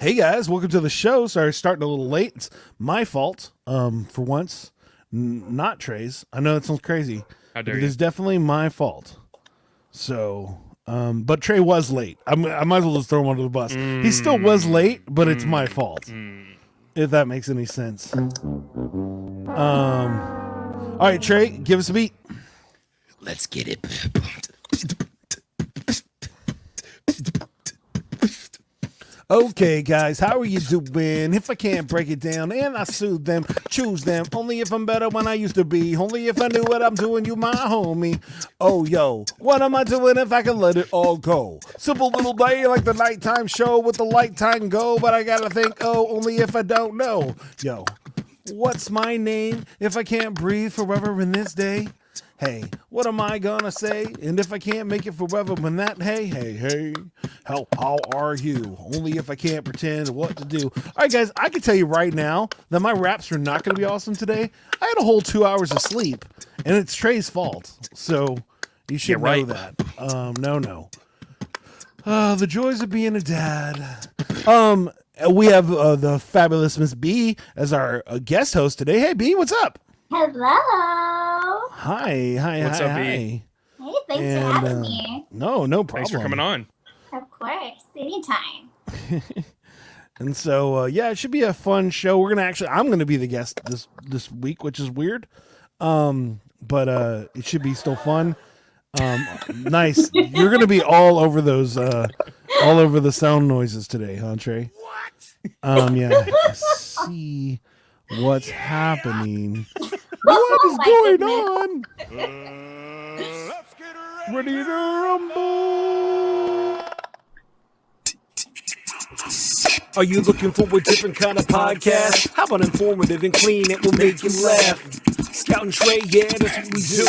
Hey guys, welcome to the show. Sorry, starting a little late. It's my fault. For once, not Trey's. I know that sounds crazy. How dare It you? is definitely my fault. So, but Trey was late. I might as well just throw him under the bus. He still was late, but it's my fault. If that makes any sense. All right, Trey, give us a beat. Let's get it. Okay, guys, how are you doing? If I can't break it down and I soothe them, choose them. Only if I'm better when I used to be. Only if I knew what I'm doing, you my homie. Oh, yo, what am I doing if I can let it all go? Simple little day like the nighttime show with the light time go. But I gotta think, oh, only if I don't know. Yo, what's my name if I can't breathe forever in this day? Hey, what am I gonna say? And if I can't make it forever when that, hey, how are you? Only if I can't pretend what to do. All right, guys, I can tell you right now that my raps are not gonna be awesome today. I had a whole 2 hours of sleep, and it's Trey's fault. So you should know that. No. The joys of being a dad. We have the fabulous Miss B as our guest host today. Hey, B, what's up? Hello. Hi. What's up, B? Hey, thanks for having me. No problem. Thanks for coming on. Of course, anytime. And so, it should be a fun show. I'm gonna be the guest this week, which is weird. But it should be still fun. Nice. You're gonna be all over those, all over the sound noises today, huh, Trey? What? Yeah. See what's happening. What is going on? Let's get Ready to rumble. Are you looking for a different kind of podcast? How about informative and clean? It will make you laugh. Scout and Trey, yeah, that's what we do.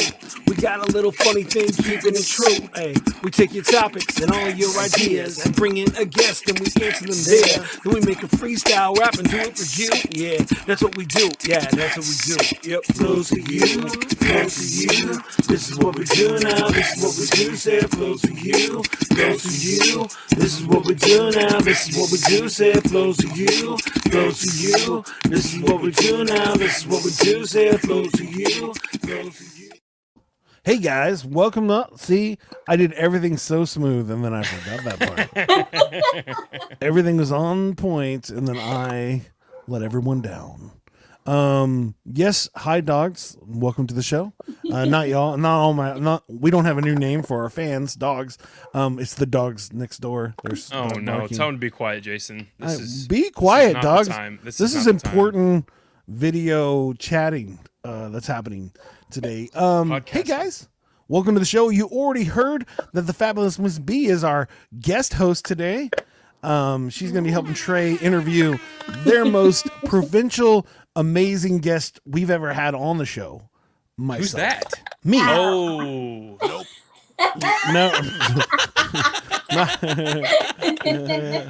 We got a little funny thing, keeping it true. Hey, we take your topics and all your ideas and bring in a guest and we answer them there. Then we make a freestyle rap and do it for you. Yeah, that's what we do. Yeah, that's what we do. Yep, flows for you, flows for you. This is what we do now. This is what we do. Say it flows for you, flows for you. This is what we do now. This is what we do. Say it flows for you, flows for you. This is what we do now. This is what we do. Say it flows for you, flows for you. Hey guys, welcome up. See, I did everything so smooth and then I forgot that part. Everything was on point and then I let everyone down. Yes, hi dogs. Welcome to the show. Not y'all, we don't have a new name for our fans, dogs. It's the dogs next door. There's Oh no, barking. tell him to be quiet, Jason. Be quiet, not dogs. the time. This is is not the important video chatting that's happening today. Hey Podcasting. guys, welcome to the show. You already heard that the fabulous Miss B is our guest host today. She's going to be helping Trey interview their most provincial, amazing guest we've ever had on the show. Myself. Who's that? Me. Oh, nope. No.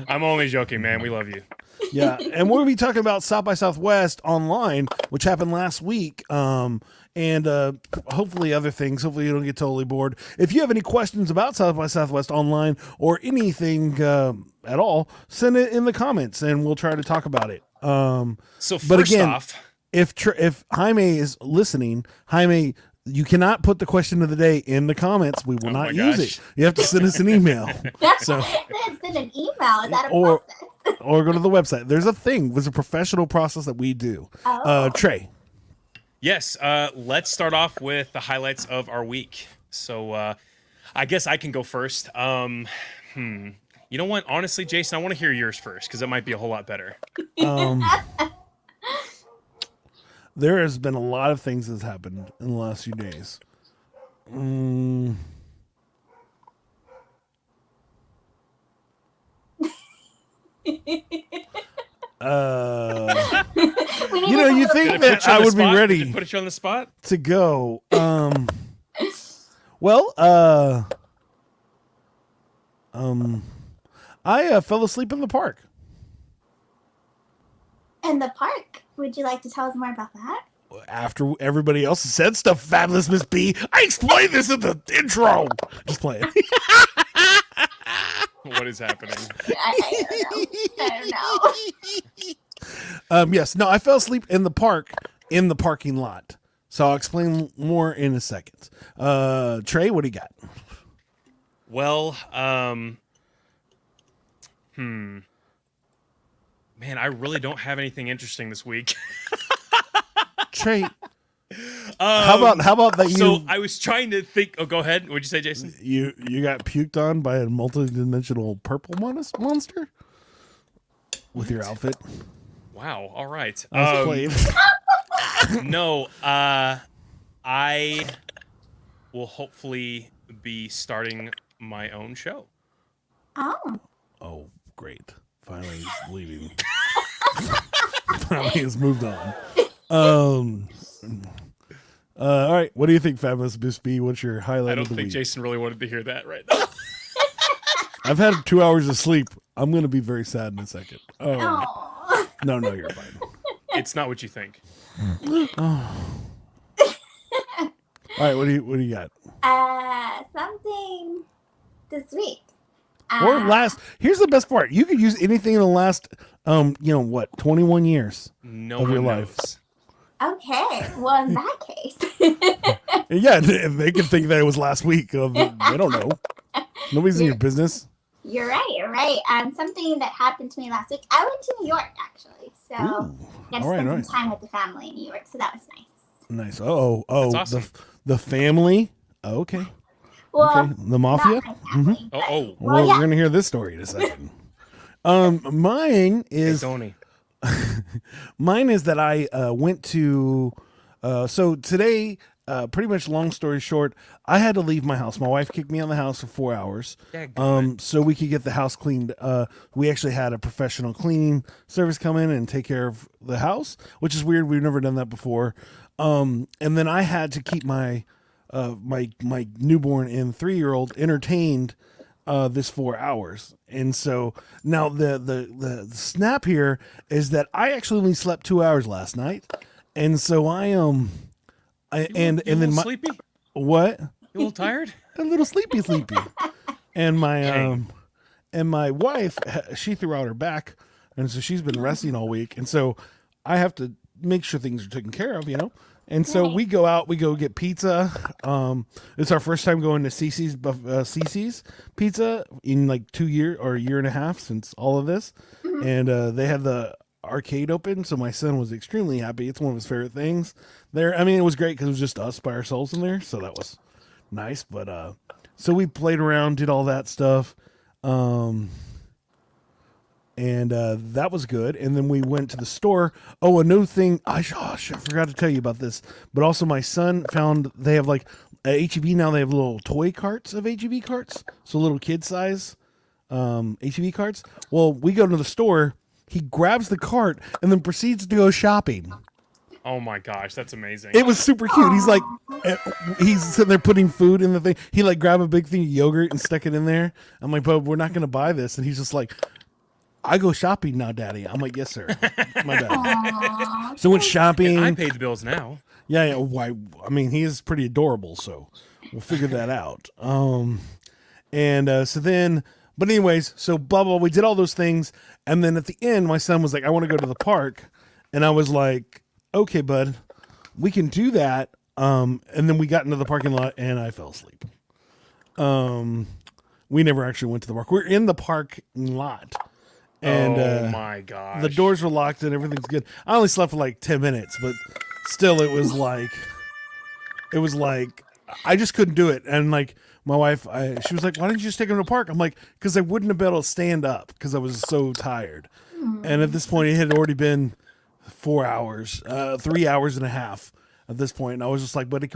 I'm only joking, man. We love you. Yeah, and we're going to be talking about South by Southwest online, which happened last week, and hopefully other things. Hopefully you don't get totally bored. If you have any questions about South by Southwest online or anything at all, send it in the comments, and we'll try to talk about it. So first but again, off, if Jaime is listening, Jaime, you cannot put the question of the day in the comments. We will not use it. You have to send us an email. So Send an email. Is that a or process? or go to the website. There's a thing. There's a professional process that we do. Trey. yes, let's start off with the highlights of our week. So I guess I can go first. You know what? Honestly, Jason, I want to hear yours first because it might be a whole lot better. There has been a lot of things that's happened in the last few days. You think that I would be ready Did it put you on the spot? to go. I fell asleep in the park. In the park. Would you like to tell us more about that? After everybody else said stuff, fabulous Miss B, I explained this in the intro. Just play it. What is happening? I don't know. Yes, no, I fell asleep in the parking lot. So I'll explain more in a second. Trey, what do you got? Well, man, I really don't have anything interesting this week. Trey, how about that? So I was trying to think. Oh, go ahead. What'd you say, Jason? You got puked on by a multi-dimensional purple monster with your outfit. Wow. All right. I was playing. No. I will hopefully be starting my own show. Oh. Oh, great! Finally, he's leaving. Finally, has moved on. All right. What do you think, Fabulous Miss B? What's your highlight I don't of the think week? Jason really wanted to hear that right now. I've had 2 hours of sleep. I'm going to be very sad in a second. Oh. No, you're fine. It's not what you think. All right. What do you got? Something this week. Or last. Here's the best part. You could use anything in the last, 21 years No of your one life. knows. Okay. Well, in that case. Yeah, they can think that it was last week. They don't know. Nobody's in your business. You're right. Something that happened to me last week. I went to New York, actually. So Ooh. got to All right, spend all some right. time with the family in New York. So that was nice. Nice. Oh, That's awesome. the family. Okay. Well, Okay. The mafia. not my family, but- Oh. Well, yeah. we're gonna hear this story in a second. Mine Hey, is Tony. mine is that I went to. So today, pretty much long story short, I had to leave my house. My wife kicked me out of the house for 4 hours. So we could get the house cleaned. We actually had a professional cleaning service come in and take care of the house, which is weird. We've never done that before. And then I had to keep my my newborn and 3-year-old entertained this 4 hours. And so now the snap here is that I actually only slept 2 hours last night. And so and then my sleepy? what? You a little tired? A little sleepy. And my Dang. and my wife, she threw out her back, and so she's been resting all week. And so I have to make sure things are taken care of, And so we go out, we go get pizza. It's our first time going to Cece's Pizza in like 2 years or a year and a half since all of this. And they had the arcade open, so my son was extremely happy. It's one of his favorite things there. I mean, it was great because it was just us by ourselves in there, so that was nice. But so we played around, did all that stuff. And that was good. And then we went to the store. Oh, a new thing. I forgot to tell you about this. But also my son found they have like at H-E-B now, they have little toy carts of H-E-B carts. So little kid size H-E-B carts. Well, we go to the store. He grabs the cart and then proceeds to go shopping. Oh my gosh, that's amazing. It was super cute. He's like, he's sitting there putting food in the thing. He like grabbed a big thing of yogurt and stuck it in there. I'm like, but we're not going to buy this. And he's just like, I go shopping now, Daddy. I'm like, yes, sir. My bad. So went shopping. I paid the bills now. Yeah. Why? I mean, he is pretty adorable. So we'll figure that out. So then, but anyways, so blah, blah, we did all those things. And then at the end, my son was like, I want to go to the park. And I was like, okay, bud, we can do that. And then we got into the parking lot and I fell asleep. We never actually went to the park. We're in the parking lot. And oh my gosh. the doors were locked and everything's good. I only slept for like 10 minutes, but still it was like I just couldn't do it. And like my wife, she was like, why didn't you just take him to the park? I'm like, because I wouldn't have been able to stand up because I was so tired. And at this point it had already been 4 hours, 3 hours and a half at this point. And I was just like, buddy,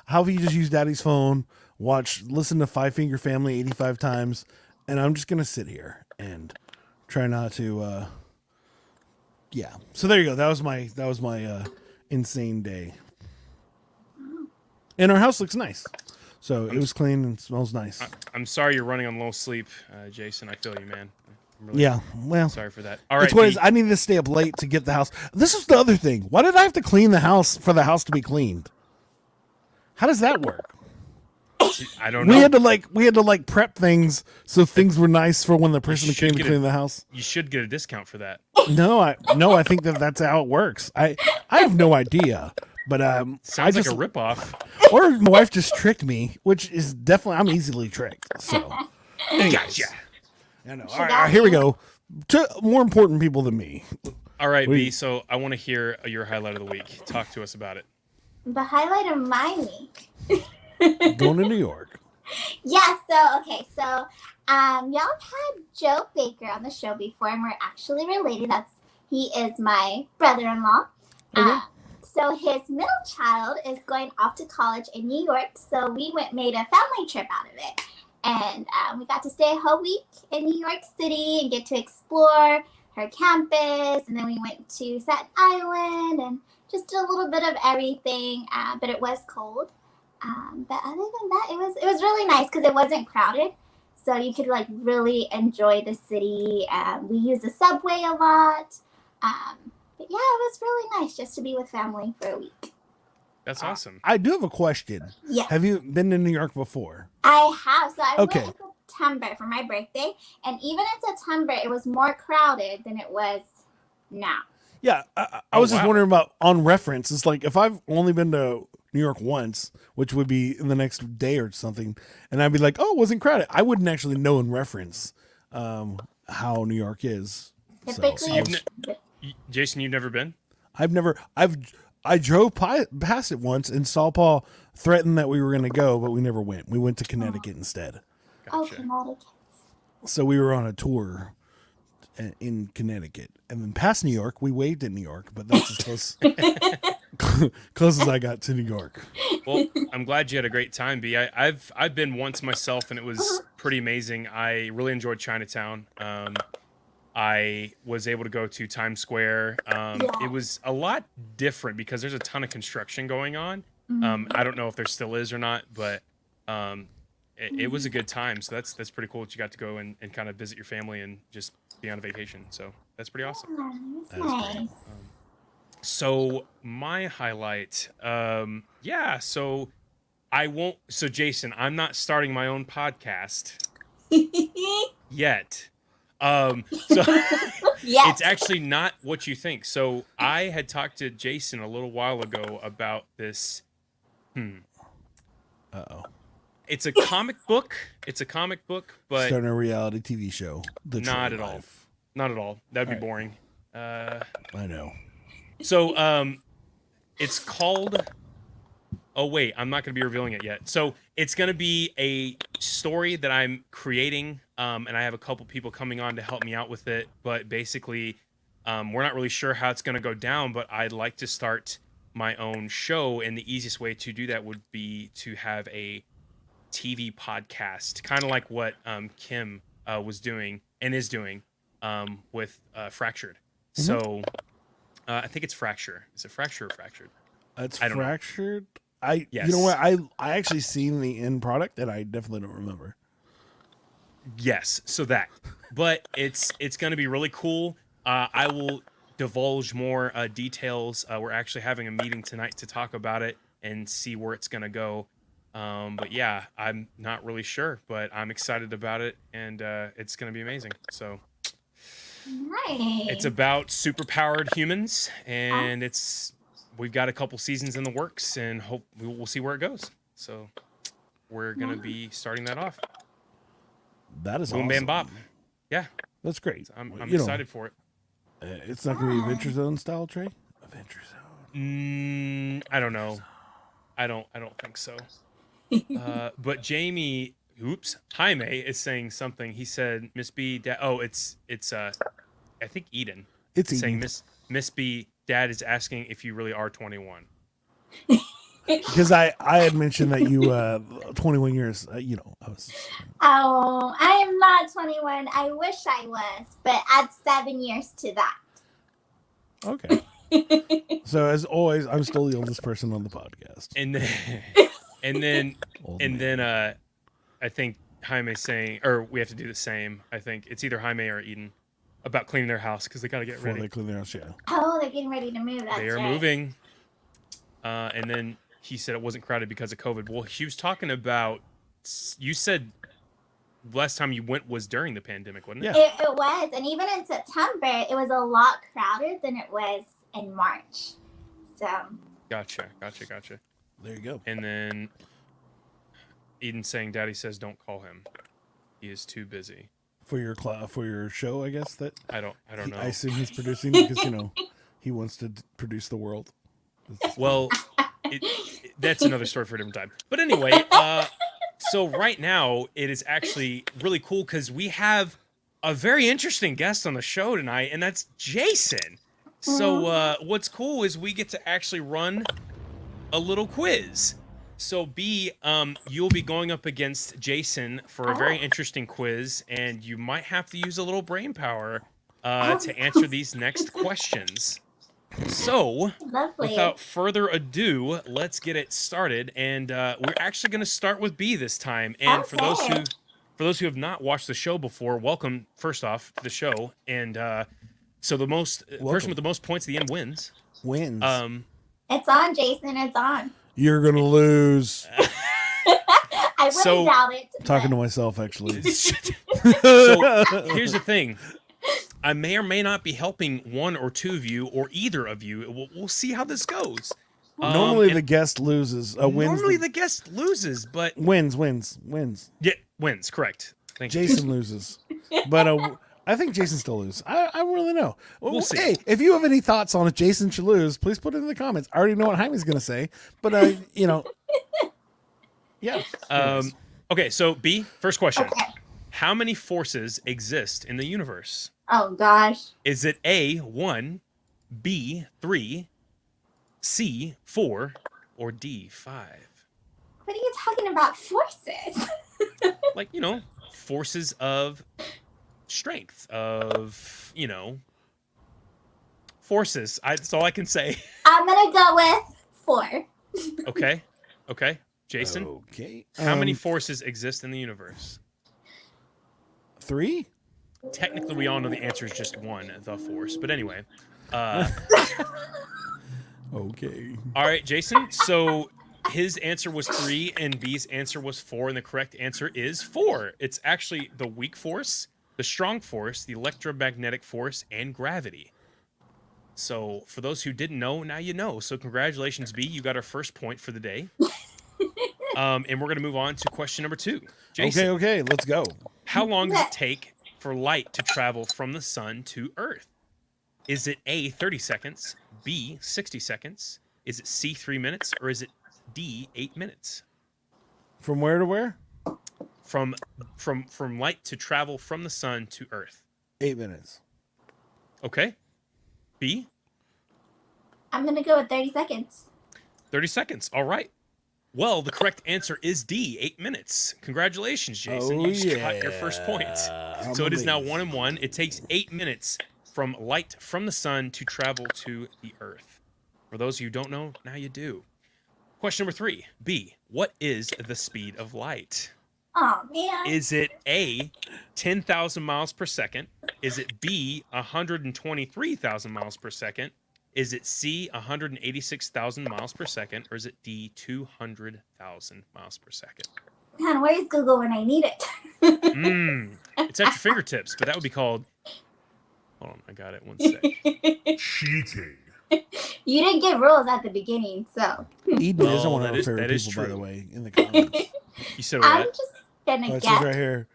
how about you just use Daddy's phone, listen to Five Finger Family 85 times. And I'm just going to sit here and try not to, yeah. So there you go. That was my insane day. And our house looks nice. So it was clean and smells nice. I'm sorry you're running on low sleep, Jason. I feel you, man. I'm really Yeah. Well, sorry for that. All right. it's what it is. I needed to stay up late to get the house. This is the other thing. Why did I have to clean the house for the house to be cleaned? How does that work? I don't know. We had to like prep things so things were nice for when the person came to clean the house. You should get a discount for that. No, I think that's how it works. I have no idea, but Sounds like a ripoff. or my wife just tricked me, which is definitely I'm easily tricked. So, Gotcha. I know. All right, here we go. To more important people than me. All right, B. So I want to hear your highlight of the week. Talk to us about it. The highlight of my week. Going to New York. Yeah, so y'all have had Joe Baker on the show before, and we're actually related. He is my brother-in-law. Okay. So his middle child is going off to college in New York, so we made a family trip out of it. And we got to stay a whole week in New York City and get to explore her campus. And then we went to Staten Island and just did a little bit of everything. But it was cold. But other than that, it was really nice because it wasn't crowded. So you could like really enjoy the city. We used the subway a lot. But yeah, it was really nice just to be with family for a week. That's awesome. I do have a question. Yes. Have you been to New York before? I have. So I Okay. went in September for my birthday. And even in September, it was more crowded than it was now. Yeah, I was just wondering about on reference. It's like if I've only been to New York once, which would be in the next day or something, and I'd be like, "Oh, it wasn't crowded." I wouldn't actually know in reference how New York is. Typically, Jason, you've never been? I drove past it once, and Saul Paul threatened that we were going to go, but we never went. We went to Connecticut instead. Gotcha. Connecticut. So we were on a tour in Connecticut, and then past New York, we waved at New York, but that's as close as I got to New York. Well, I'm glad you had a great time, B. I've been once myself, and it was pretty amazing. I really enjoyed Chinatown. I was able to go to Times Square. It was a lot different because there's a ton of construction going on. I don't know if there still is or not, but it was a good time. So that's pretty cool that you got to go and kind of visit your family and just be on a vacation. So that's pretty awesome. That's nice. So my highlight, so so Jason, I'm not starting my own podcast yet. So Yes. it's actually not what you think. So I had talked to Jason a little while ago about this. Uh-oh. It's a comic book. But Starting a reality TV show. not at all. Not at all. That'd be boring. I know. So it's called. Oh wait, I'm not going to be revealing it yet. So it's going to be a story that I'm creating, and I have a couple people coming on to help me out with it. But basically, we're not really sure how it's going to go down. But I'd like to start my own show, and the easiest way to do that would be to have a TV podcast, kind of like what Kim was doing and is doing with Fractured. Mm-hmm. So I think it's Fracture. Is it Fracture or Fractured? It's I don't know. Fractured. Yes. You know what? I actually seen the end product and I definitely don't remember. Yes, so that. But it's going to be really cool. I will divulge more details. We're actually having a meeting tonight to talk about it and see where it's going to go. But yeah, I'm not really sure, but I'm excited about it, and it's going to be amazing. So Nice. it's about superpowered humans, and we've got a couple seasons in the works, and we'll see where it goes. So we're going to be starting that off. That is Boom, awesome. bam, bop. Yeah, That's great. I'm excited for it. It's not going to be Adventure Zone style, Trey? Adventure Zone. I don't know. I don't think so. But Jaime is saying something. He said, Miss B, it's I think Eden. It's saying Eden. Miss B, Dad is asking if you really are 21. Because I had mentioned that you 21 years, I was. Oh, I am not 21. I wish I was, but add 7 years to that. Okay. So as always, I'm still the oldest person on the podcast. And then I think Jaime's saying, or we have to do the same. I think it's either Jaime or Eden about cleaning their house because they got to get Before ready. they clean their house, yeah. Oh, they're getting ready to move. That's They are right. moving. And then he said it wasn't crowded because of COVID. Well, she was talking about you said last time you went was during the pandemic, wasn't it? Yeah. It was, and even in September, it was a lot crowded than it was in March. So. Gotcha. There you go. And then Eden saying, "Daddy says don't call him. He is too busy." For your show, I guess that I don't know. I assume he's producing because he wants to produce the world. Well, that's another story for a different time. But anyway, so right now it is actually really cool because we have a very interesting guest on the show tonight, and that's Jason. So what's cool is we get to actually run a little quiz. So B, you'll be going up against Jason for a very interesting quiz, and you might have to use a little brain power to answer these next questions. So, Lovely. without further ado, let's get it started. And we're actually going to start with B this time. And for those who have not watched the show before, welcome first off to the show. And so the person with the most points at the end wins. It's on, Jason. It's on. You're gonna lose. I really doubt it. Talking to myself, actually. So here's the thing. I may or may not be helping one or two of you or either of you. We'll see how this goes. Normally the guest loses. Normally the guest loses, but wins. Yeah, wins. Correct. Thank you. Jason loses, but I think Jason still loses. I don't really know. We'll see. Hey, if you have any thoughts on if Jason should lose, please put it in the comments. I already know what Jaime's going to say, but yeah. Okay, so B, first question. Okay. How many forces exist in the universe? Oh, gosh. Is it A, 1, B, 3, C, 4, or D, 5? What are you talking about, forces? Like, forces of strength, of, forces. That's all I can say. I'm going to go with 4. Okay. Jason? Okay. How many forces exist in the universe? 3? Technically, we all know the answer is just 1, the force. But anyway. Okay. All right, Jason. So his answer was 3 and B's answer was 4. And the correct answer is 4. It's actually the weak force, the strong force, the electromagnetic force, and gravity. So for those who didn't know, now you know. So congratulations, B. You got our first point for the day. And we're going to move on to question number 2. Jason, Okay. Let's go. how long does it take for light to travel from the sun to Earth? Is it A, 30 seconds, B, 60 seconds, is it C, 3 minutes, or is it D, 8 minutes? From where to where? From light to travel from the sun to Earth. 8 minutes. Okay. B? I'm going to go with 30 seconds. 30 seconds. All right. Well, the correct answer is D, 8 minutes. Congratulations, Jason. You just got your first point. So it is now 1-1. It takes 8 minutes from light from the sun to travel to the Earth. For those of you who don't know, now you do. Question number 3. B, what is the speed of light? Oh, man. Is it A, 10,000 miles per second? Is it B, 123,000 miles per second? Is it C, 186,000 miles per second? Or is it D, 200,000 miles per second? Man, where's Google when I need it? It's at your fingertips, but that would be called... Hold on, I got it. 1 sec. Cheating. You didn't give rules at the beginning, so. Eden is one of that our is- favorite that is people, by true. the way, in the comments. You said I'm what? just going Oh, to it says right guess. here.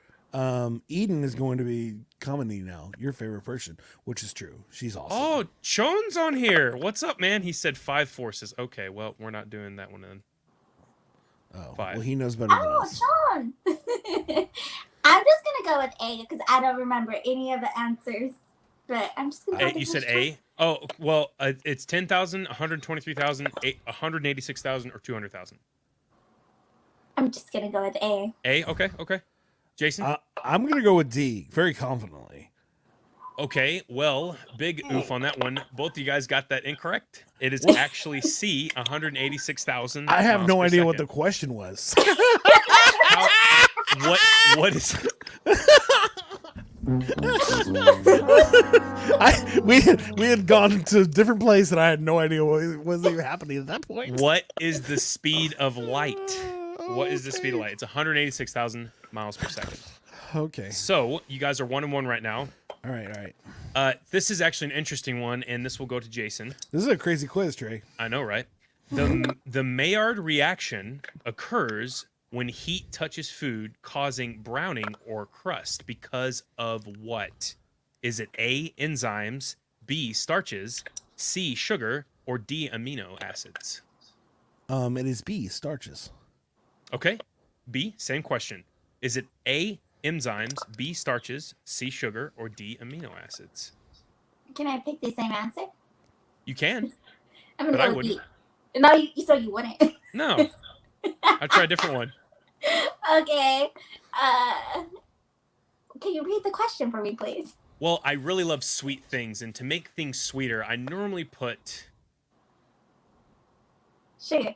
Eden is going to be commenting now. Your favorite person, which is true. She's awesome. Oh, Chon's on here. What's up, man? He said 5 forces. Okay, well, we're not doing that one then. Oh, 5. well, he knows better than Oh, us. Sean. I'm just going to go with A because I don't remember any of the answers. But I'm just going to go You said A? Oh, well, it's 10,000, 123,000, 186,000, or 200,000. I'm just going to go with A. A? Okay. Jason? I'm going to go with D, very confidently. Okay, well, big oof on that one. Both of you guys got that incorrect. It is actually C, 186,000. I have miles no per idea what the second. question was. What is... We had gone to a different place and I had no idea what was even happening at that point. What is the speed of light? What is the speed of light? It's 186,000 miles per second. Okay. So you guys are 1-1 right now. All right. This is actually an interesting one, and this will go to Jason. This is a crazy quiz, Trey. I know, right? The Maillard reaction occurs when heat touches food, causing browning or crust. Because of what? Is it A, enzymes, B, starches, C, sugar, or D, amino acids? It is B, starches. Okay. B, same question. Is it A, enzymes, B, starches, C, sugar, or D, amino acids? Can I pick the same answer? You can. I'm gonna But I go with wouldn't. B. No, you said you wouldn't. No. I'll try a different one. Okay. Can you read the question for me, please? Well, I really love sweet things, and to make things sweeter, I normally put Sugar.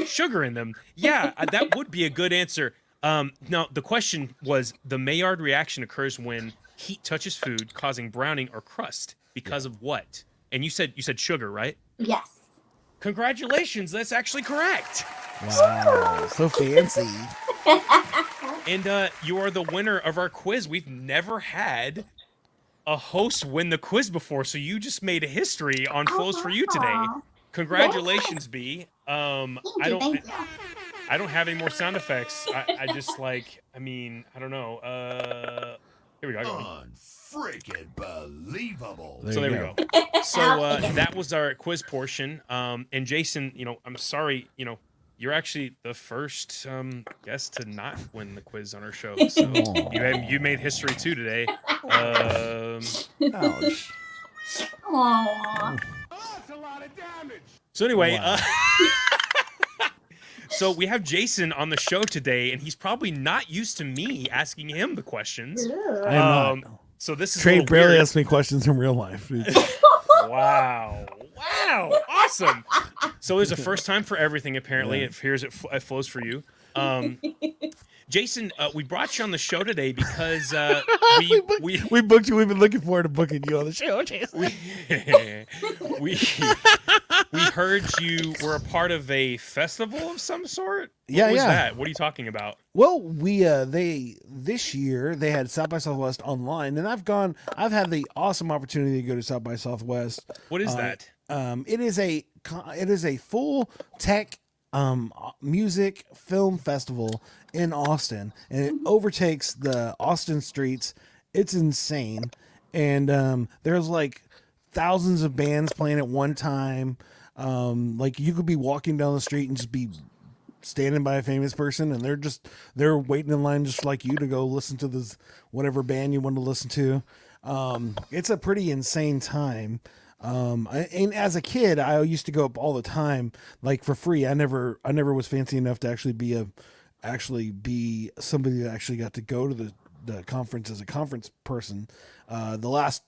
sugar in them. Yeah, that would be a good answer. Now, the question was, the Maillard reaction occurs when heat touches food, causing browning or crust. Because of what? And you said sugar, right? Yes. Congratulations, that's actually correct. Wow, so fancy. And you are the winner of our quiz. We've never had a host win the quiz before, so you just made a history on Flows4u today. Aw. Congratulations, B. Thank you. I don't have any more sound effects. I just like, I don't know. Here we go. I got one. Unfreaking believable. So there we go. So that was our quiz portion. And Jason, I'm sorry, you're actually the first guest to not win the quiz on our show. So you made history too today. Ouch. Aww. That's a lot of damage. So anyway, Wow. so we have Jason on the show today, and he's probably not used to me asking him the questions. I am not. So this is a Trey little barely weird. asks me questions in real life. Wow. Awesome. So there's a first time for everything, apparently. It appears it Flows4u. Jason, we brought you on the show today because we booked you. We've been looking forward to booking you on the show, Jason. we heard you were a part of a festival of some sort. Yeah, what was yeah. that? What are you talking about? Well, this year they had South by Southwest online, and I've had the awesome opportunity to go to South by Southwest. What is that? It is a full tech music film festival in Austin, and it overtakes the Austin streets. It's insane, and there's like thousands of bands playing at one time. Like you could be walking down the street and just be standing by a famous person, and they're waiting in line just like you to go listen to this whatever band you want to listen to. It's a pretty insane time. And as a kid, I used to go up all the time, like for free. I never was fancy enough to actually be somebody that actually got to go to the conference as a conference person. The last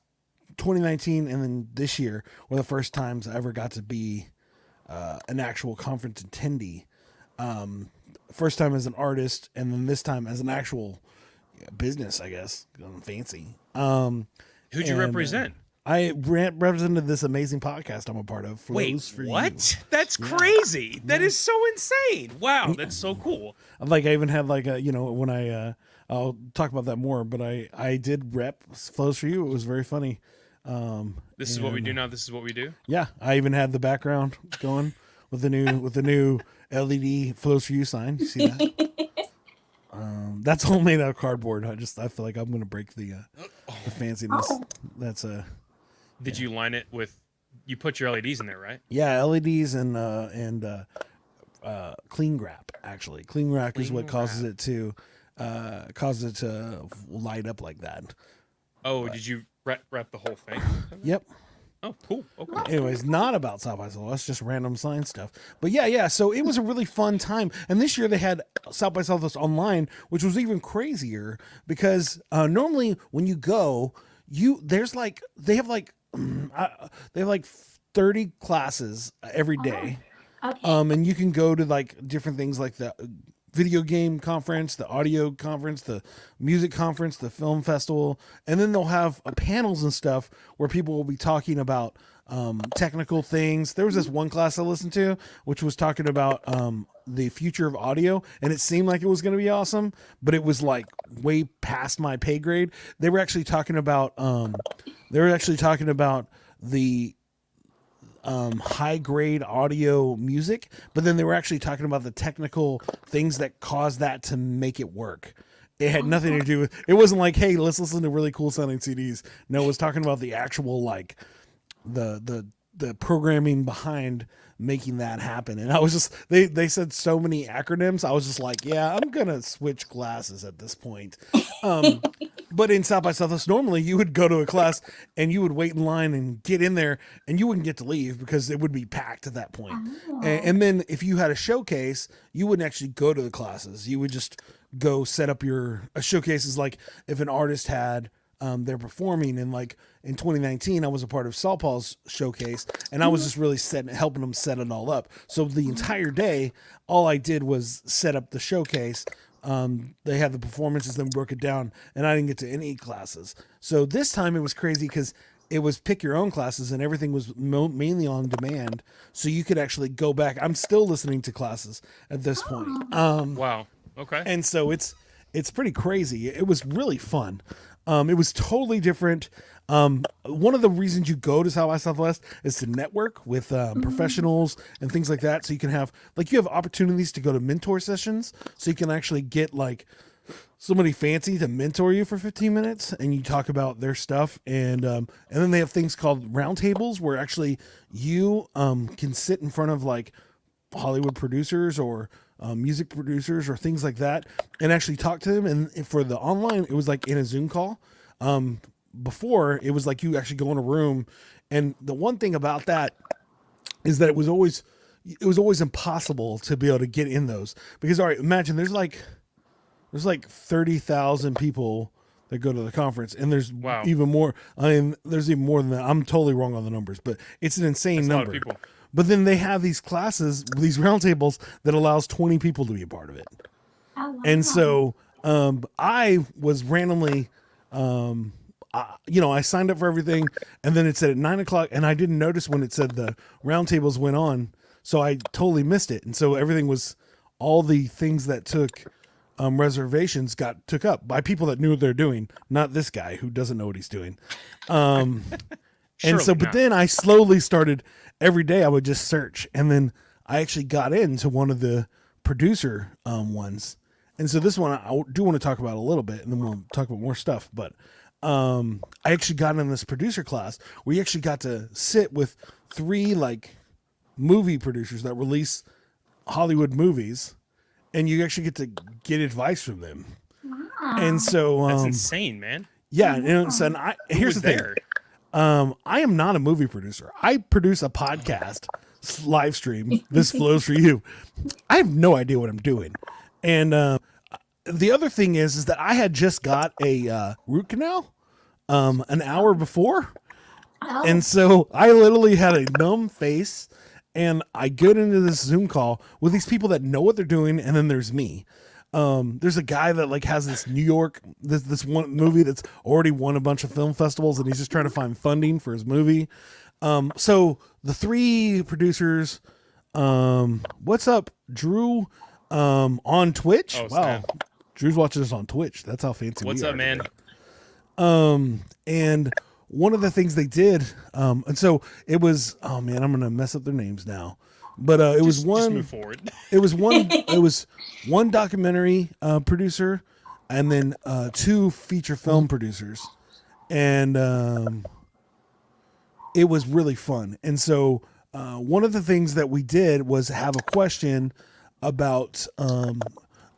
2019 and then this year were the first times I ever got to be an actual conference attendee. First time as an artist, and then this time as an actual business, I guess. I'm fancy. Who'd you represent? I represented this amazing podcast I'm a part of. Wait, Flows4u. what? That's crazy. That is so insane. Wow, that's so cool. Like I even had like a, when I'll talk about that more, but I did rep Flows4u. It was very funny. This is what we do now. This is what we do. Yeah, I even had the background going with the new LED Flows4u sign. You see that? That's all made out of cardboard. I feel like I'm gonna break the fanciness. Oh. That's Did you line it with? You put your LEDs in there, right? yeah, LEDs and clean wrap. Actually, clean wrap is what causes it to light up like that. Oh, did you rep the whole thing? Yep. Oh, cool. Okay. Anyways, not about South by Southwest, just random sign stuff. But yeah. So it was a really fun time. And this year they had South by Southwest online, which was even crazier because normally when you go, they have like 30 classes every day. Okay. And you can go to like different things like the video game conference, the audio conference, the music conference, the film festival, and then they'll have panels and stuff where people will be talking about technical things. There was this one class I listened to which was talking about the future of audio, and it seemed like it was going to be awesome, but it was like way past my pay grade. They were actually talking about the high grade audio music, but then they were actually talking about the technical things that caused that to make it work. It had nothing to do with, it wasn't like, hey, let's listen to really cool sounding CDs. No, it was talking about the actual, like the programming behind making that happen. And I was just, they said so many acronyms. I was just like, yeah, I'm going to switch classes at this point. But in South by Southwest, normally you would go to a class and you would wait in line and get in there and you wouldn't get to leave because it would be packed at that point. And then if you had a showcase, you wouldn't actually go to the classes. You would just go set up a showcase is like if an artist had, they're performing, and like in 2019, I was a part of Saul Paul's showcase, and I was just really helping them set it all up. So the entire day, all I did was set up the showcase. They had the performances, then broke it down, and I didn't get to any classes. So this time it was crazy because it was pick your own classes, and everything was mainly on demand. So you could actually go back. I'm still listening to classes at this point. Wow. Okay. And so it's pretty crazy. It was really fun. It was totally different. One of the reasons you go to South by Southwest is to network with professionals and things like that. So you can have opportunities to go to mentor sessions. So you can actually get like somebody fancy to mentor you for 15 minutes and you talk about their stuff. And then they have things called roundtables where actually you can sit in front of like Hollywood producers or music producers or things like that and actually talk to them. And for the online, it was like in a Zoom call. Before it was like you actually go in a room. And the one thing about that is that it was always impossible to be able to get in those because, all right, imagine there's like 30,000 people that go to the conference, and there's even more. I mean, there's even more than that. I'm totally wrong on the numbers, but it's an insane number. A lot of people. But then they have these classes, these roundtables that allows 20 people to be a part of it. Oh, wow. And so I was randomly, I signed up for everything, and then it said at 9:00, and I didn't notice when it said the roundtables went on, so I totally missed it. And so everything was, all the things that took reservations took up by people that knew what they're doing, not this guy who doesn't know what he's doing. And so, but then I slowly started. Every day I would just search, and then I actually got into one of the producer ones. And so this one I do want to talk about a little bit, and then we'll talk about more stuff. But I actually got in this producer class where you actually got to sit with 3 like movie producers that release Hollywood movies, and you actually get to get advice from them. Wow. And so That's insane, man. Yeah, and so here's the thing. I am not a movie producer. I produce a podcast live stream. This flows for you. I have no idea what I'm doing. And the other thing is that I had just got a root canal an hour before. Oh. And so I literally had a numb face, and I get into this Zoom call with these people that know what they're doing. And then there's me. There's a guy that like has this New York, this one movie that's already won a bunch of film festivals, and he's just trying to find funding for his movie. So the 3 producers, what's up, Drew, on Twitch? Oh, wow. snap. Drew's watching us on Twitch. That's how fancy What's we are. up, man? And one of the things they did, and so it was, oh man, I'm going to mess up their names now. But it was one. Just move forward. It was one. It was one documentary producer, and then 2 feature film producers, and it was really fun. And so one of the things that we did was have a question about.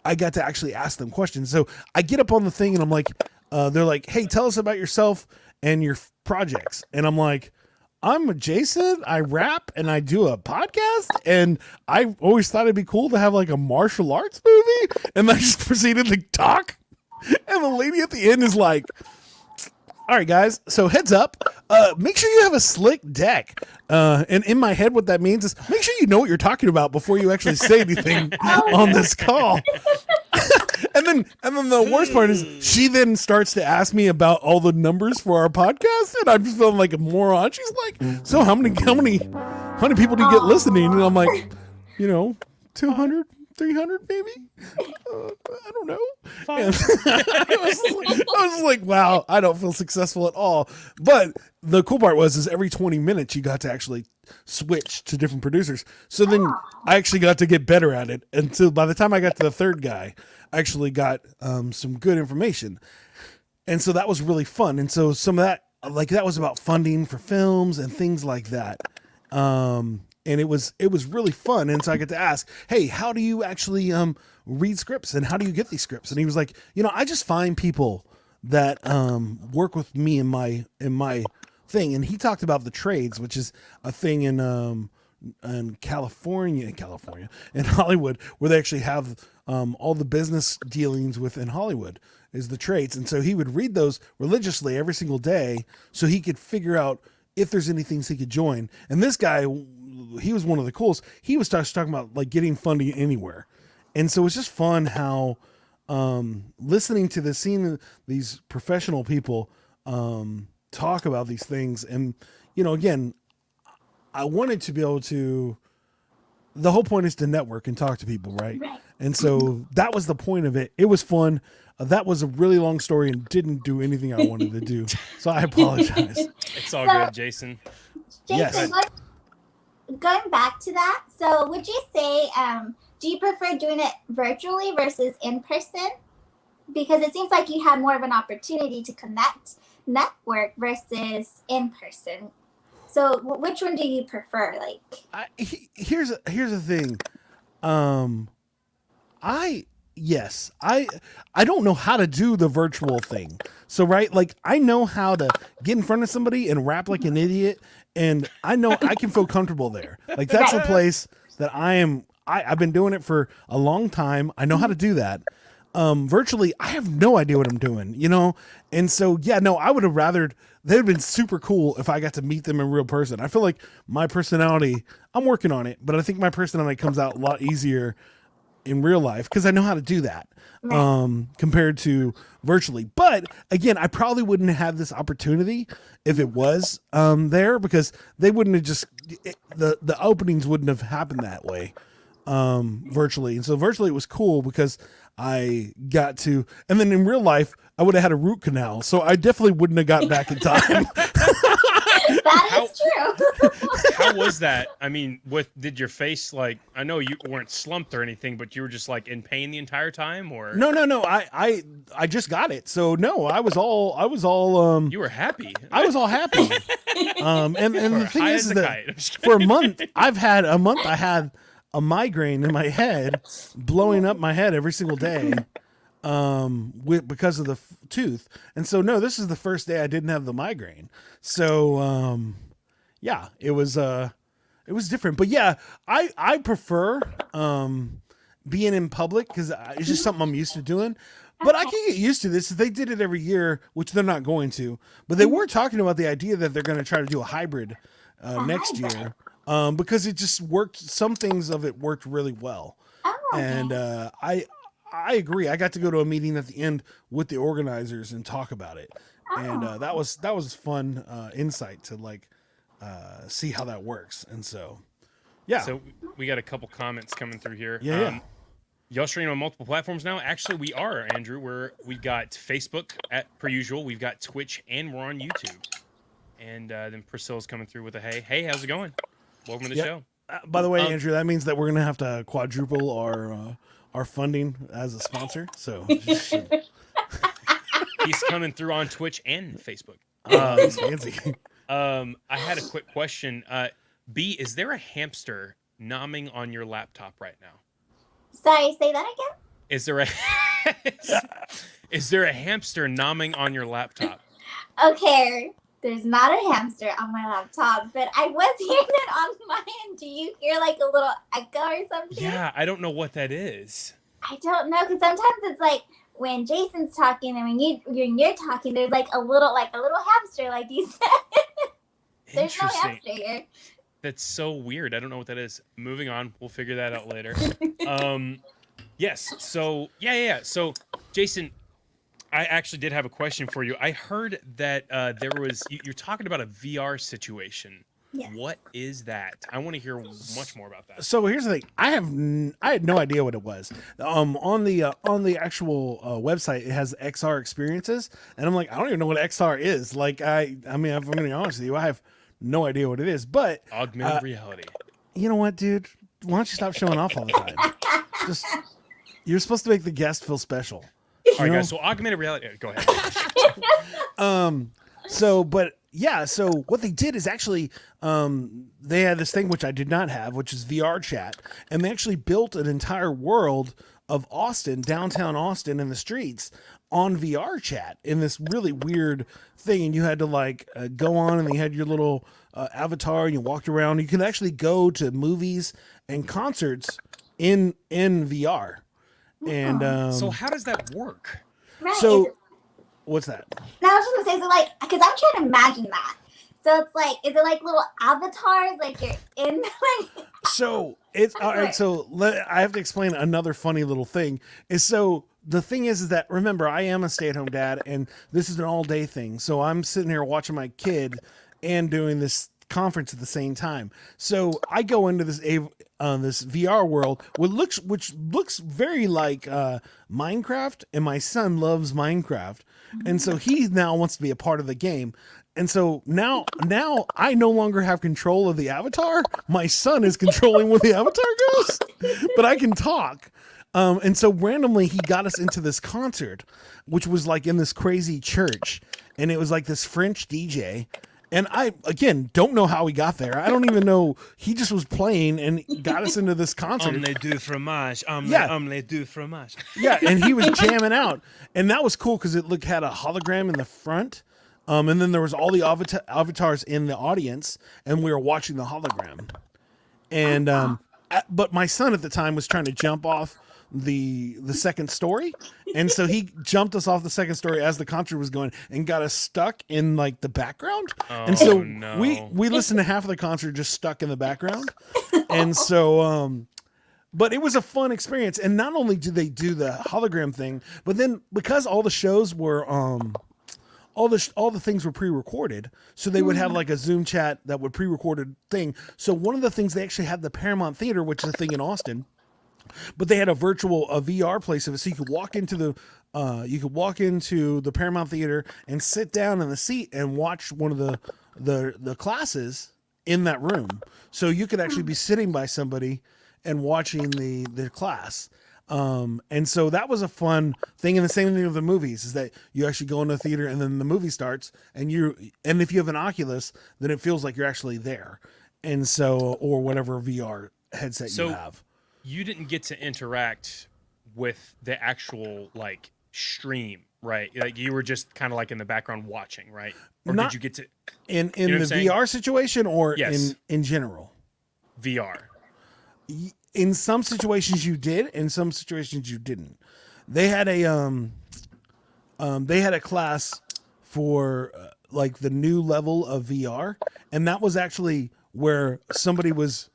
I got to actually ask them questions. So I get up on the thing, and I'm like, they're like, "Hey, tell us about yourself and your projects," and I'm like. I'm Jason. I rap and I do a podcast, and I always thought it'd be cool to have like a martial arts movie. And I just proceeded to talk, and the lady at the end is like, "All right, guys. So heads up. Make sure you have a slick deck." And in my head, what that means is make sure you know what you're talking about before you actually say anything on this call. And then the worst part is she then starts to ask me about all the numbers for our podcast, and I'm just feeling like a moron. She's like, "So how many people do you get listening?" And I'm like, 200 300 maybe. I don't know. And I was like, wow, I don't feel successful at all. But the cool part is every 20 minutes you got to actually switch to different producers. So then I actually got to get better at it. And so by the time I got to the third guy, I actually got some good information. And so that was really fun. And so some of that, like that was about funding for films and things like that. And it was really fun. And so I get to ask, hey, how do you actually read scripts and how do you get these scripts? And he was like, I just find people that work with me in my thing. And he talked about the trades, which is a thing in California, in Hollywood, where they actually have all the business dealings within Hollywood is the trades. And so he would read those religiously every single day so he could figure out if there's anything he could join. And this guy, he was one of the coolest. He was talking about like getting funding anywhere. And so it's just fun how listening to this, seeing these professional people talk about these things. And, again, I wanted to be able to, the whole point is to network and talk to people, right? And so that was the point of it. It was fun. That was a really long story and didn't do anything I wanted to do. So I apologize. It's all good, Jason. Jason, Yes. going back to that, so would you say, do you prefer doing it virtually versus in person? Because it seems like you had more of an opportunity to network versus in person. So which one do you prefer? Like, Here's the thing. I don't know how to do the virtual thing. So, right, like I know how to get in front of somebody and rap like an idiot. And I know I can feel comfortable there. Like that's a place that I've been doing it for a long time. I know how to do that. Virtually, I have no idea what I'm doing, And so, I would have rather, they'd have been super cool if I got to meet them in real person. I feel like my personality, I'm working on it, but I think my personality comes out a lot easier in real life because I know how to do that compared to virtually. But again, I probably wouldn't have this opportunity if it was there because they wouldn't have the openings wouldn't have happened that way virtually. And so virtually it was cool because I got to, and then in real life, I would have had a root canal. So I definitely wouldn't have got back in time. that is true. How was that? I mean, did your face I know you weren't slumped or anything, but you were just like in pain the entire time, or No. I just got it. So no, I was all you were happy? I was all happy. And the thing High is as a that kite. I'm just for a month, I had a migraine in my head, blowing up my head every single day, because of the tooth. And so, no, this is the first day I didn't have the migraine. So, it was different, but I prefer, being in public because it's just something I'm used to doing. But I can get used to this. If they did it every year, which they're not going to, but they were talking about the idea that they're going to try to do a hybrid next year. Because it just worked. Some things of it worked really well. And I agree. I got to go to a meeting at the end with the organizers and talk about it. And that was fun insight to see how that works. And so, So we got a couple comments coming through here. Yeah. Y'all streaming on multiple platforms now? Actually, we are, Andrew. We've got Facebook per usual. We've got Twitch, and we're on YouTube. And then Priscilla's coming through with a hey. Hey, how's it going? Welcome to the show. By the way, Andrew, that means that we're going to have to quadruple our funding as a sponsor. So He's coming through on Twitch and Facebook. that's fancy. I had a quick question. B, is there a hamster nomming on your laptop right now? Sorry, say that again? Is there a hamster nomming on your laptop? Okay, there's not a hamster on my laptop, but I was hearing it on my end. Do you hear like a little echo or something? Yeah, I don't know what that is. I don't know, because sometimes it's like when Jason's talking and when you're talking, there's like a little hamster, like you said. There's no hamster here. That's so weird. I don't know what that is. Moving on. We'll figure that out later. Yes. So yeah. So Jason, I actually did have a question for you. I heard that you're talking about a VR situation Yes. What is that? I want to hear much more about that. So here's the thing. I had no idea what it was. On the actual website, it has XR experiences, and I'm like, I don't even know what XR is. Like, I mean, if I'm going to be honest with you, I have no idea what it is. But Augmented reality. you know what, dude? Why don't you stop showing off all the time? Just you're supposed to make the guest feel special. All right, guys. So augmented reality. Go ahead. So, but yeah, so what they did is actually they had this thing which I did not have, which is VR chat, and they actually built an entire world of Austin, downtown Austin, in the streets on VR chat in this really weird thing, and you had to like go on, and you had your little avatar, and you walked around. You could actually go to movies and concerts in VR, and So how does that work? Right. so what's that? Now I was just gonna say, so like, because I'm trying to imagine that. So it's like, is it like little avatars, like you're in like? So it's all right. So I have to explain another funny little thing. Is so the thing is that remember I am a stay-at-home dad, and this is an all-day thing. So I'm sitting here watching my kid and doing this conference at the same time. So I go into this this VR world, which looks very like Minecraft, and my son loves Minecraft, and so he now wants to be a part of the game. And so now I no longer have control of the avatar. My son is controlling where the avatar goes, but I can talk. And so randomly he got us into this concert, which was like in this crazy church, and it was like this French DJ. And I, again, don't know how he got there. I don't even know. He just was playing and got us into this concert. Omelette du fromage. Omelette du fromage. Yeah, and he was jamming out. And that was cool because it had a hologram in the front. And then there was all the avatars in the audience, and we were watching the hologram. And but my son at the time was trying to jump off the second story, and so he jumped us off the second story as the concert was going and got us stuck in like the background. And so we listened to half of the concert just stuck in the background. And so but it was a fun experience. And not only did they do the hologram thing, but then because all the shows were all the things were pre-recorded, so they would have like a Zoom chat that would pre-recorded thing. So one of the things, they actually had the Paramount Theater, which is a thing in Austin, but they had a VR place of it, so you could walk into the Paramount Theater and sit down in the seat and watch one of the classes in that room. So you could actually be sitting by somebody and watching the class. And so that was a fun thing. And the same thing with the movies is that you actually go into the theater and then the movie starts, and if you have an Oculus, then it feels like you're actually there. And so, or whatever VR headset you have. You didn't get to interact with the actual like stream, right? Like you were just kind of like in the background watching, right? Or did you get to in the VR situation, or yes, in general? VR. In some situations you did, in some situations you didn't. They had a class for like the new level of VR, and that was actually where somebody was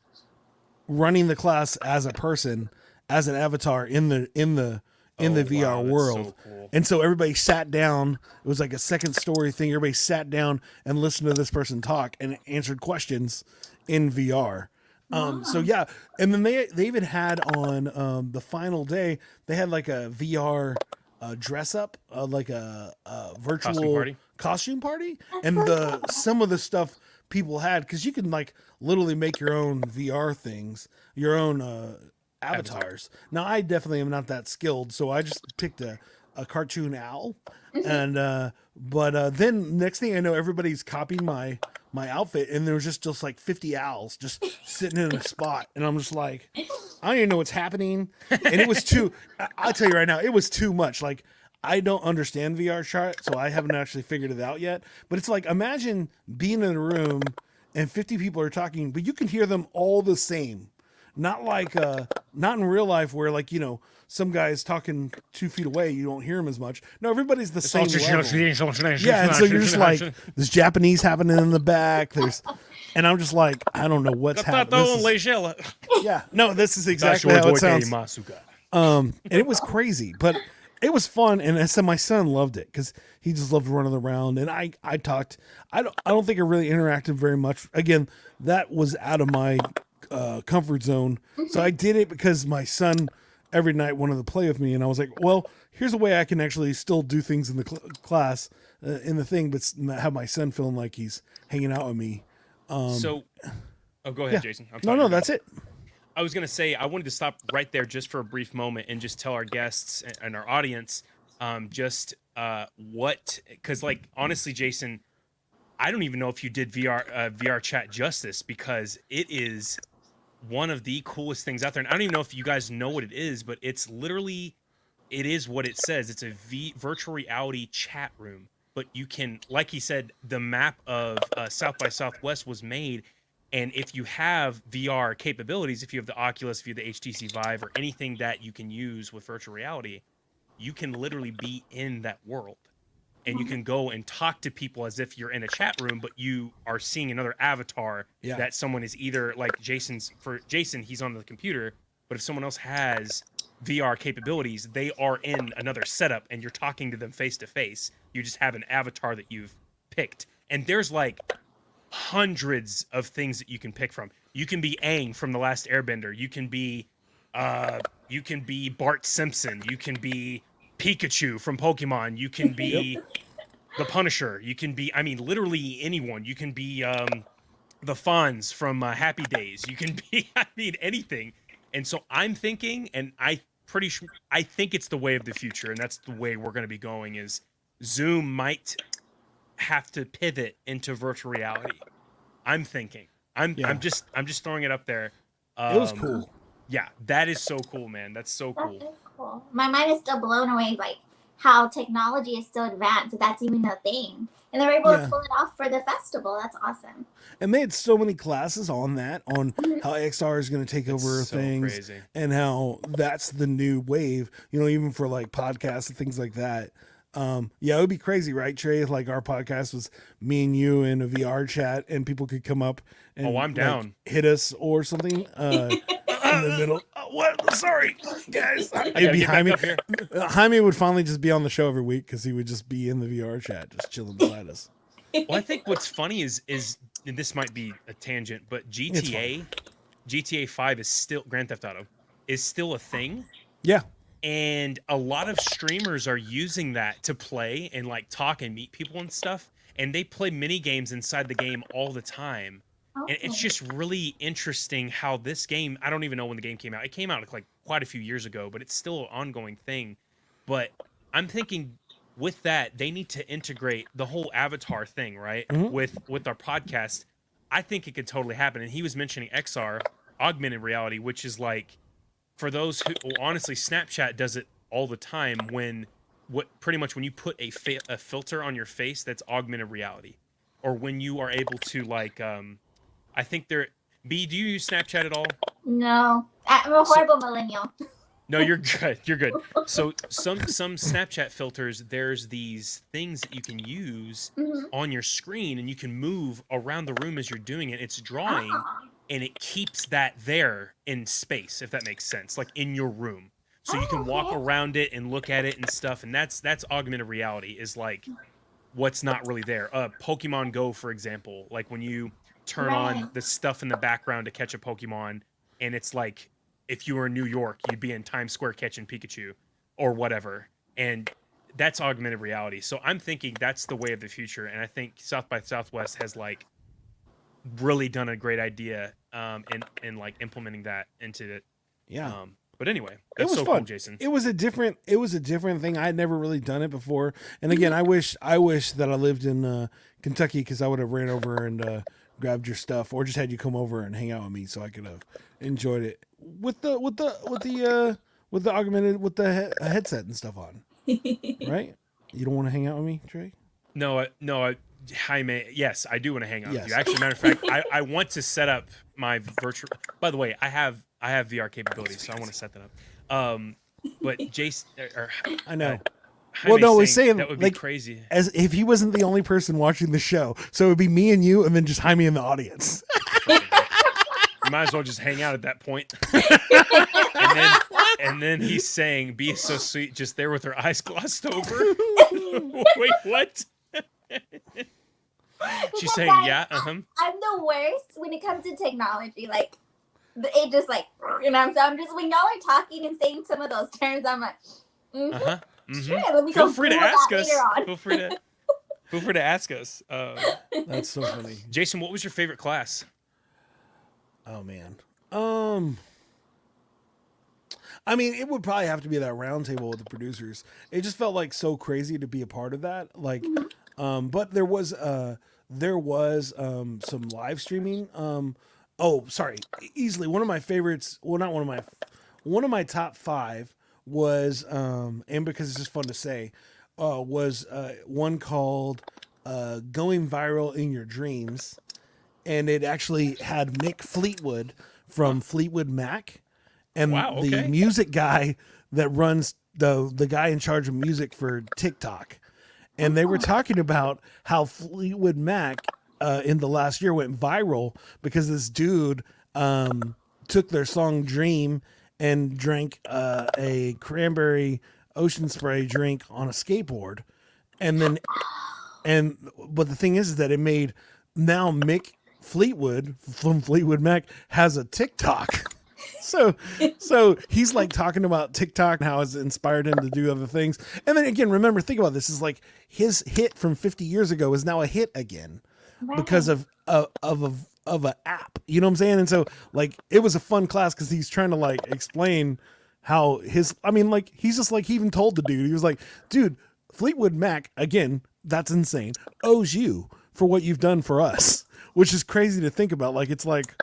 running the class as a person, as an avatar in the VR world. So cool. And so everybody sat down. It was like a second story thing. Everybody sat down and listened to this person talk and answered questions in VR. So yeah, and then they even had on the final day, they had like a VR dress up, like a virtual costume party, and some of the stuff people had, because you can like literally make your own VR things, your own avatars. Now I definitely am not that skilled, so I just picked a cartoon owl, and but then next thing I know, everybody's copying my outfit, and there was just like 50 owls just sitting in a spot, and I'm just like, I don't even know what's happening. And it was I'll tell you right now, it was too much. Like, I don't understand VR chart, so I haven't actually figured it out yet. But it's like, imagine being in a room and 50 people are talking, but you can hear them all the same. Not like, not in real life where, like, you know, some guy's talking 2 feet away, you don't hear him as much. No, everybody's the same level. Yeah, and so you're just like, there's Japanese happening in the back. And I'm just like, I don't know what's happening. Yeah, no, this is exactly how it sounds. And it was crazy, but it was fun, and I said my son loved it because he just loved running around. And I talked. I don't think I really interacted very much. Again, that was out of my comfort zone. So I did it because my son every night wanted to play with me, and I was like, well, here's a way I can actually still do things in the class in the thing, but have my son feeling like he's hanging out with me. So, go ahead, yeah. Jason. No, that's it. I was going to say, I wanted to stop right there just for a brief moment and just tell our guests and our audience because like, honestly, Jason, I don't even know if you did VR chat justice, because it is one of the coolest things out there. And I don't even know if you guys know what it is, but it's literally, it is what it says. It's a virtual reality chat room, but you can, like he said, the map of South by Southwest was made. And if you have VR capabilities, if you have the Oculus, if you have the HTC Vive, or anything that you can use with virtual reality, you can literally be in that world. And you can go and talk to people as if you're in a chat room, but you are seeing another avatar that someone is either like for Jason, he's on the computer, but if someone else has VR capabilities, they are in another setup and you're talking to them face to face. You just have an avatar that you've picked. And there's like hundreds of things that you can pick from. You can be Aang from The Last Airbender. You can be Bart Simpson. You can be Pikachu from Pokemon. You can be the Punisher. You can be, I mean, literally anyone. You can be the Fonz from Happy Days. You can be, I mean, anything. And so I'm thinking, and I think it's the way of the future, and that's the way we're going to be going, is Zoom might have to pivot into virtual reality. I'm thinking. I'm just throwing it up there. It was cool. Yeah, that is so cool, man. That's so cool. That is cool. My mind is still blown away by how technology is still advanced. That's even a thing. And they're able to pull it off for the festival. That's awesome. And they had so many classes on that, on how XR is going to take over things, crazy. And how that's the new wave, you know, even for like podcasts and things like that. Yeah, it would be crazy, right, Trey? Like our podcast was me and you in a VR chat, and people could come up and I'm down. Like, hit us or something in the middle. Oh, what? Sorry, guys. It'd be Jaime. Jaime would finally just be on the show every week because he would just be in the VR chat, just chilling beside us. Well, I think what's funny is and this might be a tangent, but GTA 5 is still, Grand Theft Auto is still a thing. Yeah. And a lot of streamers are using that to play and like talk and meet people and stuff. And they play mini games inside the game all the time. And it's just really interesting how this game, I don't even know when the game came out. It came out like quite a few years ago, but it's still an ongoing thing. But I'm thinking with that, they need to integrate the whole avatar thing, right? With our podcast. I think it could totally happen. And he was mentioning XR, augmented reality, which is like, for those who, honestly, Snapchat does it all the time when you put a filter on your face, that's augmented reality. Or when you are able to like, I think B, do you use Snapchat at all? No, I'm a horrible millennial. No, you're good. You're good. So some Snapchat filters, there's these things that you can use on your screen, and you can move around the room as you're doing it. It's drawing. And it keeps that there in space, if that makes sense, like in your room. So you can walk around it and look at it and stuff. And that's augmented reality, is like what's not really there. Pokemon Go, for example, like when you turn on the stuff in the background to catch a Pokemon, and it's like if you were in New York, you'd be in Times Square catching Pikachu or whatever. And that's augmented reality. So I'm thinking that's the way of the future. And I think South by Southwest has like really done a great idea in like implementing that into it. Yeah. But anyway, that's so fun. Cool, Jason. It was a different thing. I had never really done it before. And again, I wish that I lived in Kentucky, because I would have ran over and grabbed your stuff, or just had you come over and hang out with me so I could have enjoyed it with the augmented, with the headset and stuff on. Right? You don't want to hang out with me, Trey? No, Jaime, yes, I do want to hang out with you. Actually, matter of fact, I want to set up my virtual. By the way, I have VR capabilities, so I want to set that up. But Jason, I know. Well, no, we're saying that would be like, crazy. As if he wasn't the only person watching the show, so it would be me and you, and then just Jaime in the audience. You might as well just hang out at that point. and then he's saying, "Be so sweet," just there with her eyes glossed over. Wait, what? She's saying, "Yeah, I'm the worst when it comes to technology. Like, it just like, so I'm just when y'all are talking and saying some of those terms, I'm like, sure, let me Feel go free to Google ask that us. later on. Feel free to ask us. That's so funny. Jason, what was your favorite class? Oh man. I mean, it would probably have to be that round table with the producers. It just felt like so crazy to be a part of that. Like, but there was some live streaming. Oh, sorry. Easily one of my favorites. Well, not one of my top 5 was, and because it's just fun to say, was one called Going Viral in Your Dreams. And it actually had Mick Fleetwood from Fleetwood Mac. And the music guy that runs the guy in charge of music for TikTok. And they were talking about how Fleetwood Mac in the last year went viral because this dude took their song Dream and drank a cranberry ocean spray drink on a skateboard. But the thing is that it made now Mick Fleetwood from Fleetwood Mac has a TikTok. So he's like talking about TikTok and how it's inspired him to do other things. And then again, remember, think about this, is like his hit from 50 years ago is now a hit again because of an app. You know what I'm saying? And so like it was a fun class because he's trying to like explain how he's just like, he even told the dude, he was like, dude, Fleetwood Mac, again, that's insane, owes you for what you've done for us, which is crazy to think about. Like, it's like,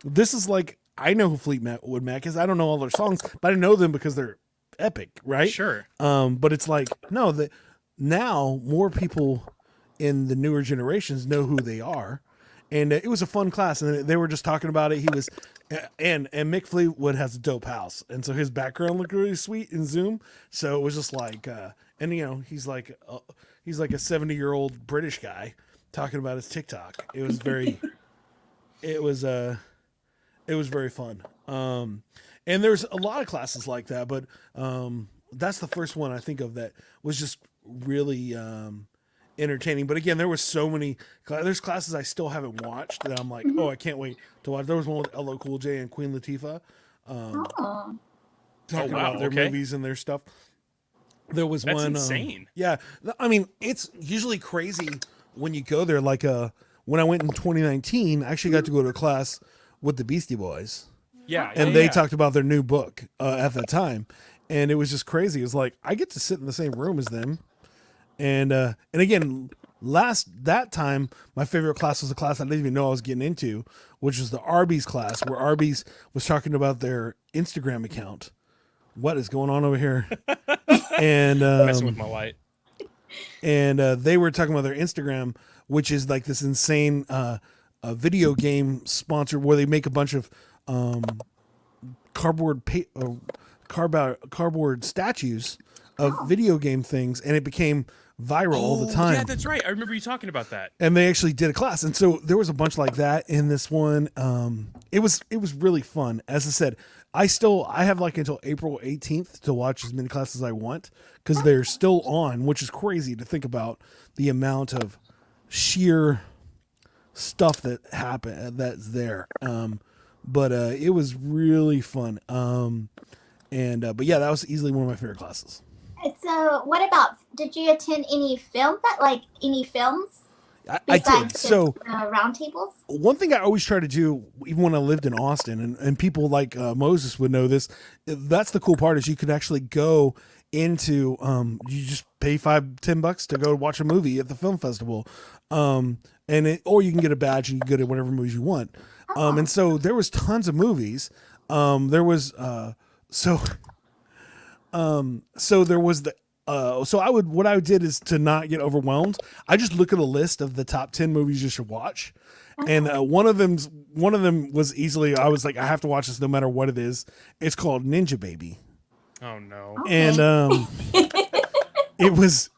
this is like, I know who Fleetwood Mac is. I don't know all their songs, but I know them because they're epic, right? Sure. But it's like, no, now more people in the newer generations know who they are. And it was a fun class, and they were just talking about it. He was, and Mick Fleetwood has a dope house, and so his background looked really sweet in Zoom. So it was just like, and you know, he's like a 70-year-old British guy talking about his TikTok. It was very, it was very fun. And there's a lot of classes like that, but that's the first one I think of that was just really entertaining. But again, there was so many. There's classes I still haven't watched that I'm like, oh, I can't wait to watch. There was one with LL Cool J and Queen Latifah, talking about their movies and their stuff. There was That's one. Insane. Yeah, I mean, it's usually crazy when you go there. Like, when I went in 2019, I actually got to go to a class with the Beastie Boys. Yeah, and they talked about their new book at that time, and it was just crazy. It was like, I get to sit in the same room as them. And again, that time, my favorite class was a class I didn't even know I was getting into, which was the Arby's class, where Arby's was talking about their Instagram account. What is going on over here? And messing with my light. And they were talking about their Instagram, which is like this insane video game sponsor where they make a bunch of cardboard statues of video game things, and it became viral all the time. Yeah, that's right. I remember you talking about that. And they actually did a class, and so there was a bunch like that in this one. It was really fun. As I said, I have like until April 18th to watch as many classes as I want because they're still on, which is crazy to think about the amount of sheer stuff that happened that's there. But it was really fun. But yeah, that was easily one of my favorite classes. So what about, did you attend any films? I did. So roundtables. one thing I always try to do, even when I lived in Austin, and people like Moses would know this, that's the cool part, is you could actually go into, you just pay $5-10 to go watch a movie at the film festival. Or you can get a badge and you can go to whatever movies you want. And so there was tons of movies. There was, so there was what I did is, to not get overwhelmed, I just look at a list of the top 10 movies you should watch. And one of them was easily, I was like, I have to watch this no matter what it is. It's called Ninja Baby. Oh no. And it's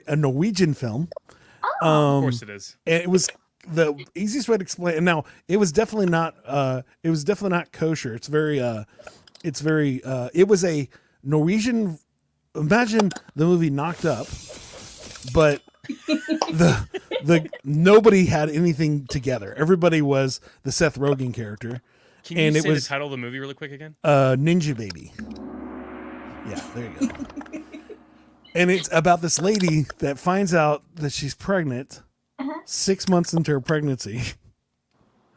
a Norwegian film. Of course it is. And the easiest way to explain. And now it was definitely not. It was definitely not kosher. It's very. It's very. It was a Norwegian. Imagine the movie Knocked Up, but the nobody had anything together. Everybody was the Seth Rogen character. Can you and say it was the title of the movie really quick again? Ninja Baby. Yeah, there you go. And it's about this lady that finds out that she's pregnant 6 months into her pregnancy.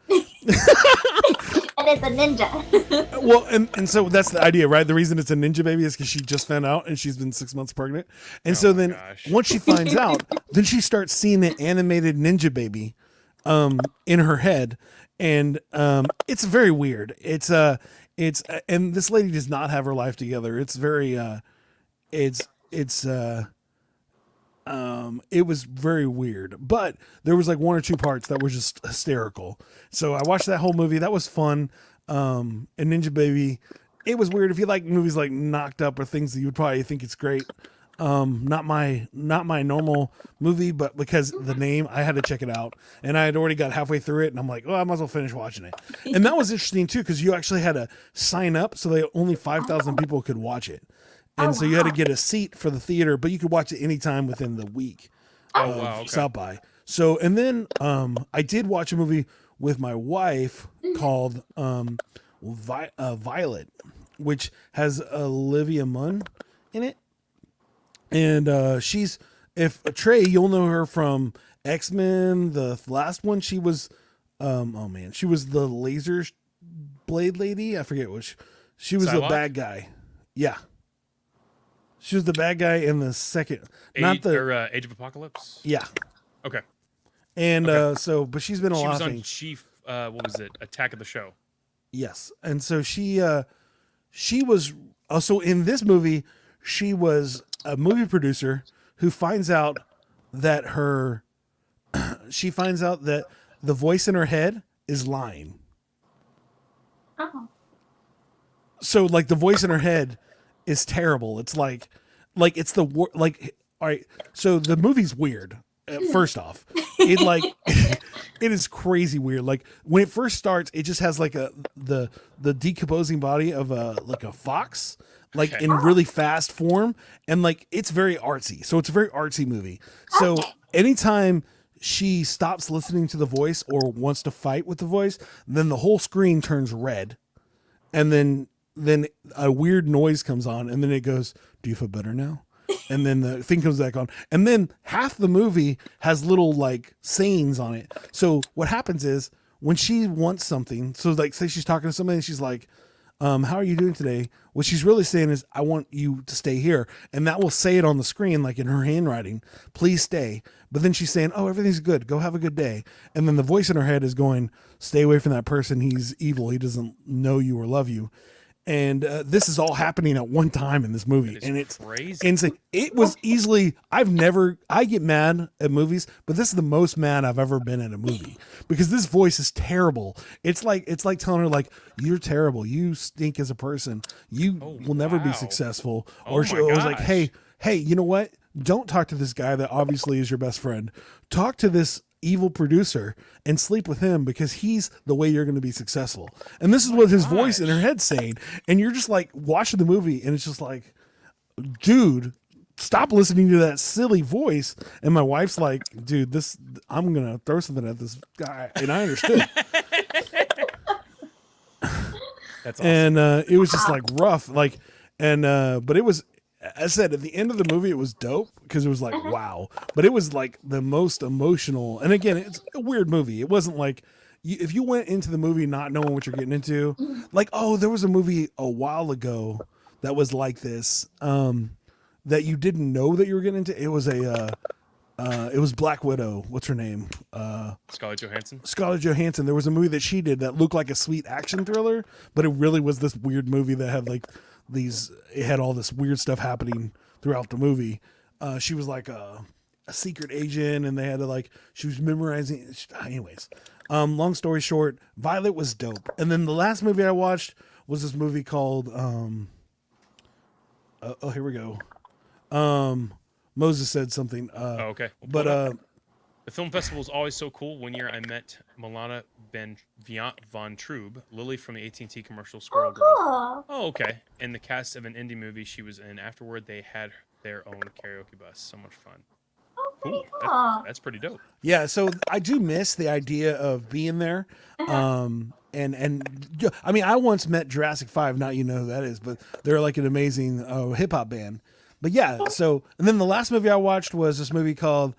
And it's a ninja. Well, and so that's the idea, right? The reason it's a ninja baby is because she just found out and she's been 6 months pregnant. And so then once she finds out, then she starts seeing the animated ninja baby in her head. And it's very weird. It's and this lady does not have her life together. It's very it was very weird, but there was like one or two parts that were just hysterical. So I watched that whole movie. That was fun. And Ninja Baby, it was weird. If you like movies like Knocked Up or things that you would probably think it's great. Not my normal movie, but because the name, I had to check it out, and I had already got halfway through it, and I'm like, oh, I might as well finish watching it. And that was interesting too, because you actually had to sign up, so they only 5,000 people could watch it. And so you had to get a seat for the theater, but you could watch it anytime within the week of South by. So, and then I did watch a movie with my wife called Violet, which has Olivia Munn in it. And she's, if Trey, you'll know her from X-Men, the last one. She was, she was the laser blade lady. I forget which. She was Psylocke? the bad guy. Yeah. She was the bad guy in the second, Age of Apocalypse. Yeah. Okay. And so, but she's been a She lot was of on things. Chief. What was it? Attack of the Show. Yes, and so she was also in this movie. She was a movie producer who finds out that the voice in her head is lying. Oh. So like the voice in her head is terrible. It's like it's the like, all right. So the movie's weird. First off, it is crazy weird. Like when it first starts, it just has like the decomposing body of a fox, like in really fast form, and like it's very artsy. So it's a very artsy movie. So anytime she stops listening to the voice or wants to fight with the voice, then the whole screen turns red, and then a weird noise comes on, and then it goes, "Do you feel better now?" And then the thing comes back on, and then half the movie has little like sayings on it. So what happens is when she wants something, so like say she's talking to somebody and she's like, how are you doing today? What she's really saying is, I want you to stay here. And that will say it on the screen, like in her handwriting, please stay. But then she's saying, oh, everything's good. Go have a good day. And then the voice in her head is going, stay away from that person. He's evil. He doesn't know you or love you. And this is all happening at one time in this movie, and it's crazy. insane. It was easily, I get mad at movies, but this is the most mad I've ever been at a movie because this voice is terrible. It's like telling her like, you're terrible, you stink as a person, you will never be successful. Or she was like, hey, you know what? Don't talk to this guy that obviously is your best friend. Talk to this evil producer and sleep with him because he's the way you're going to be successful. And this is what his voice in her head's saying. And you're just like watching the movie and it's just like, dude, stop listening to that silly voice. And my wife's like, dude, I'm going to throw something at this guy. And I understood. That's awesome. And it was just like rough. Like, and, but it was, as I said, at the end of the movie, it was dope because it was like, wow. But it was like the most emotional. And again, it's a weird movie. It wasn't like, if you went into the movie not knowing what you're getting into, like, oh, there was a movie a while ago that was like this, that you didn't know that you were getting into. It was it was Black Widow. What's her name? Scarlett Johansson. Scarlett Johansson. There was a movie that she did that looked like a sweet action thriller, but it really was this weird movie that had like it had all this weird stuff happening throughout the movie. She was like a secret agent, and they had to she was memorizing. Anyways, long story short, Violet was dope. And then the last movie I watched was this movie called here we go. Moses said something. Okay. But The film festival is always so cool. One year I met Milana von Trube, Lily from the AT&T commercial Squirrel Oh, Girl. cool. Oh, okay. And the cast of an indie movie she was in. Afterward, they had their own karaoke bus. So much fun. Oh, pretty Cool. cool. That's pretty dope. Yeah, so I do miss the idea of being there. And I mean, I once met Jurassic 5, not you know who that is, but they're like an amazing hip hop band. But yeah, so and then the last movie I watched was this movie called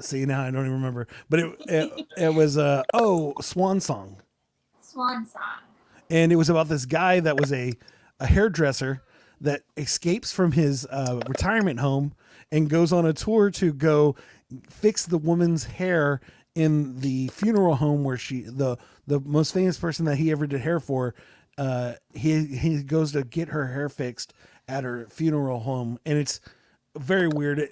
see, now I don't even remember. But it was Swan Song. Swan song. And it was about this guy that was a hairdresser that escapes from his retirement home and goes on a tour to go fix the woman's hair in the funeral home where the most famous person that he ever did hair for. He goes to get her hair fixed at her funeral home, and it's very weird.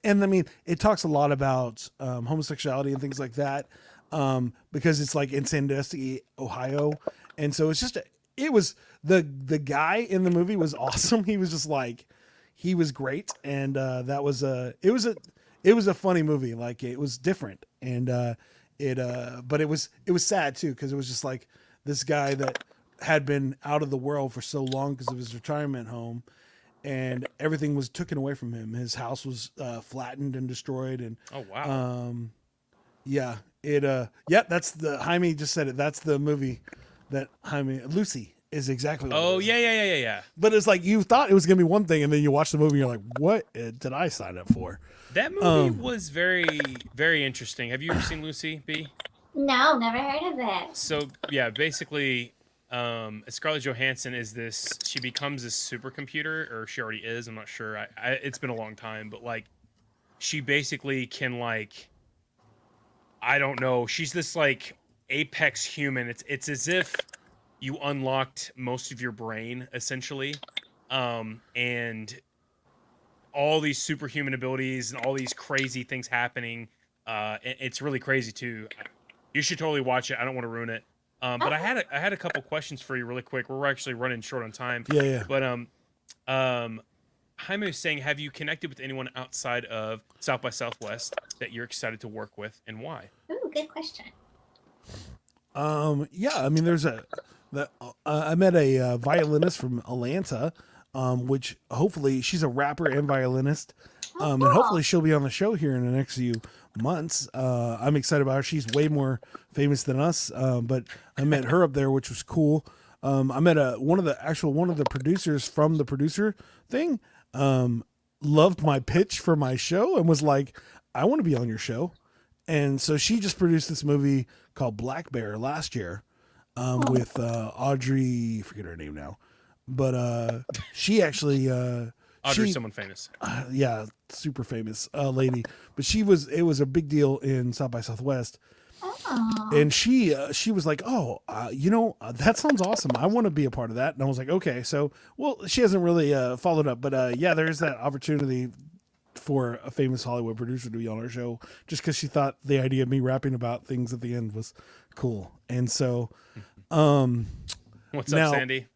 And I mean, it talks a lot about homosexuality and things like that, because it's like in Sandusky, Ohio, and so it's just it was the guy in the movie was awesome. He was just like he was great, and that was it was a funny movie. Like it was different, and but it was sad too because it was just like this guy that had been out of the world for so long because of his retirement home, and everything was taken away from him. His house was flattened and destroyed, and Oh, wow. that's the Jaime just said it. That's the movie that Jaime Lucy is exactly. What Oh, it is. yeah. But it's like you thought it was gonna be one thing, and then you watch the movie, and you're like, "What did I sign up for?" That movie was very, very interesting. Have you ever seen Lucy, B? No, never heard of it. So, yeah, basically, Scarlett Johansson is she becomes this supercomputer, or she already is, I'm not sure. It's been a long time, but, like, she basically can, like, I don't know, she's this, like, apex human. It's as if you unlocked most of your brain, essentially, and all these superhuman abilities and all these crazy things happening. It's really crazy, too. You should totally watch it. I don't want to ruin it. But I had a couple questions for you really quick. We're actually running short on time. Yeah. But Jaime was saying, have you connected with anyone outside of South by Southwest that you're excited to work with, and why? Ooh, good question. Yeah, I mean, I met a violinist from Atlanta, which hopefully she's a rapper and violinist, and hopefully she'll be on the show here in the next few months. I'm excited about her. She's way more famous than us, but I met her up there, which was cool. I met one of the producers from the producer thing. Loved my pitch for my show and was like, "I want to be on your show." And so she just produced this movie called Black Bear last year, with Audrey, forget her name now, but she actually Audrey's someone famous. yeah, super famous lady. But it was a big deal in South by Southwest. And she was like, that sounds awesome. I want to be a part of that. And I was like, okay. So, well, she hasn't really followed up, but yeah, there's that opportunity for a famous Hollywood producer to be on our show, just because she thought the idea of me rapping about things at the end was cool. And so, What's up, Sandy?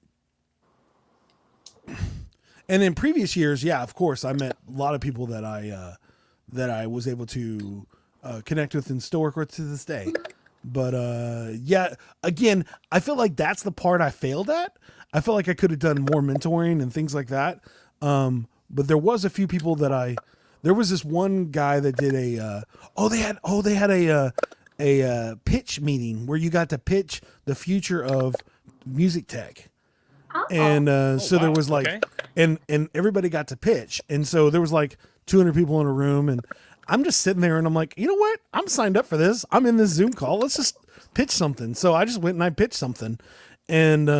And in previous years, yeah, of course, I met a lot of people that I was able to connect with and still work with to this day. But yeah, again, I feel like that's the part I failed at. I feel like I could have done more mentoring and things like that. But there was a few people there was this one guy that did they had a pitch meeting where you got to pitch the future of music tech. And so there was like, and everybody got to pitch. And so there was like 200 people in a room, and I'm just sitting there and I'm like, you know what? I'm signed up for this. I'm in this Zoom call. Let's just pitch something. So I just went and I pitched something. And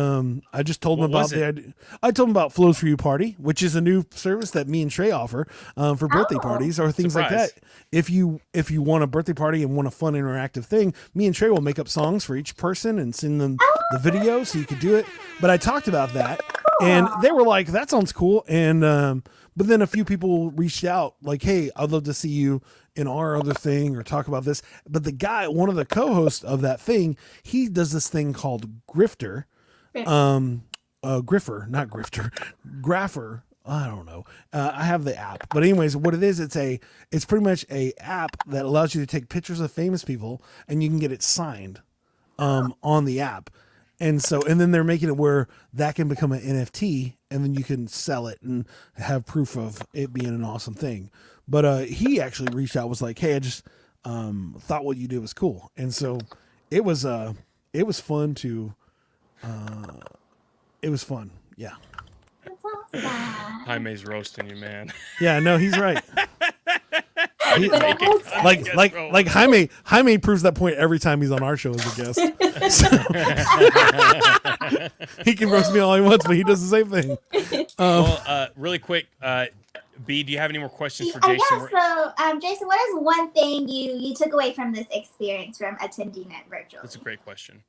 I just told them about the idea. I told them about Flows4u Party, which is a new service that me and Trey offer for birthday parties or things like that. If you want a birthday party and want a fun interactive thing, me and Trey will make up songs for each person and send them the video so you could do it. But I talked about that, and they were like, "That sounds cool." And but then a few people reached out like, "Hey, I'd love to see you in our other thing or talk about this." But the guy, one of the co-hosts of that thing, he does this thing called Grifter, Griffer, not Grifter, Graffer. I don't know. I have the app, but anyways, what it is, it's pretty much a app that allows you to take pictures of famous people and you can get it signed on the app. And then they're making it where that can become an NFT and then you can sell it and have proof of it being an awesome thing. But he actually reached out, was like, hey, I just thought what you did was cool. And so it was fun to, it was fun. Yeah. That's awesome. Jaime's roasting you, man. Yeah, no, he's right. He- But it was like Jaime proves that point every time he's on our show as a guest. So, he can roast me all he wants, but he does the same thing. Well, really quick, B, do you have any more questions for Jason? Yeah, so Jason, what is one thing you took away from this experience from attending it virtually? That's a great question.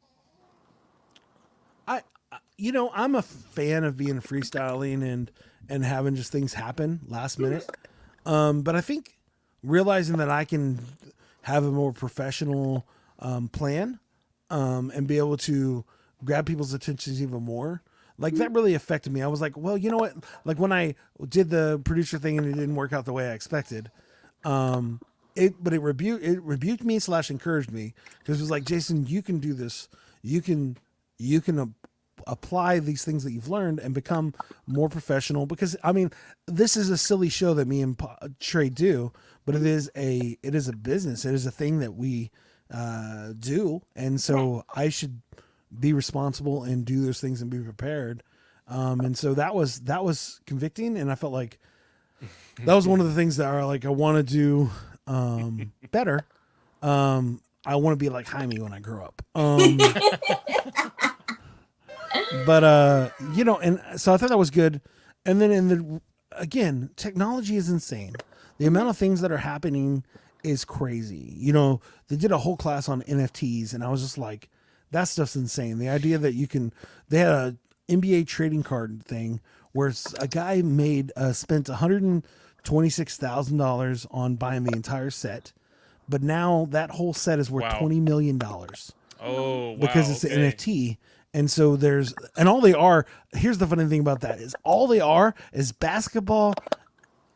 I'm a fan of being freestyling and having just things happen last minute. But I think realizing that I can have a more professional plan and be able to grab people's attentions even more, like that really affected me. I was like, well, you know what? Like when I did the producer thing and it didn't work out the way I expected, it rebuked me / encouraged me, because it was like, Jason, you can do this. You can apply these things that you've learned and become more professional, because I mean, this is a silly show that me and Trey do, but it is a business. It is a thing that we do. And so I should be responsible and do those things and be prepared. And so that was convicting. And I felt like that was one of the things that are like, I want to do better. I want to be like Jaime when I grow up. But and so I thought that was good. And then again, technology is insane. The amount of things that are happening is crazy. They did a whole class on NFTs, and I was just like, that stuff's insane. The idea that they had a NBA trading card thing where a guy spent $126,000 on buying the entire set, but now that whole set is worth $20 million. Oh, wow. Because it's an NFT. And so here's the funny thing about that is all they are is basketball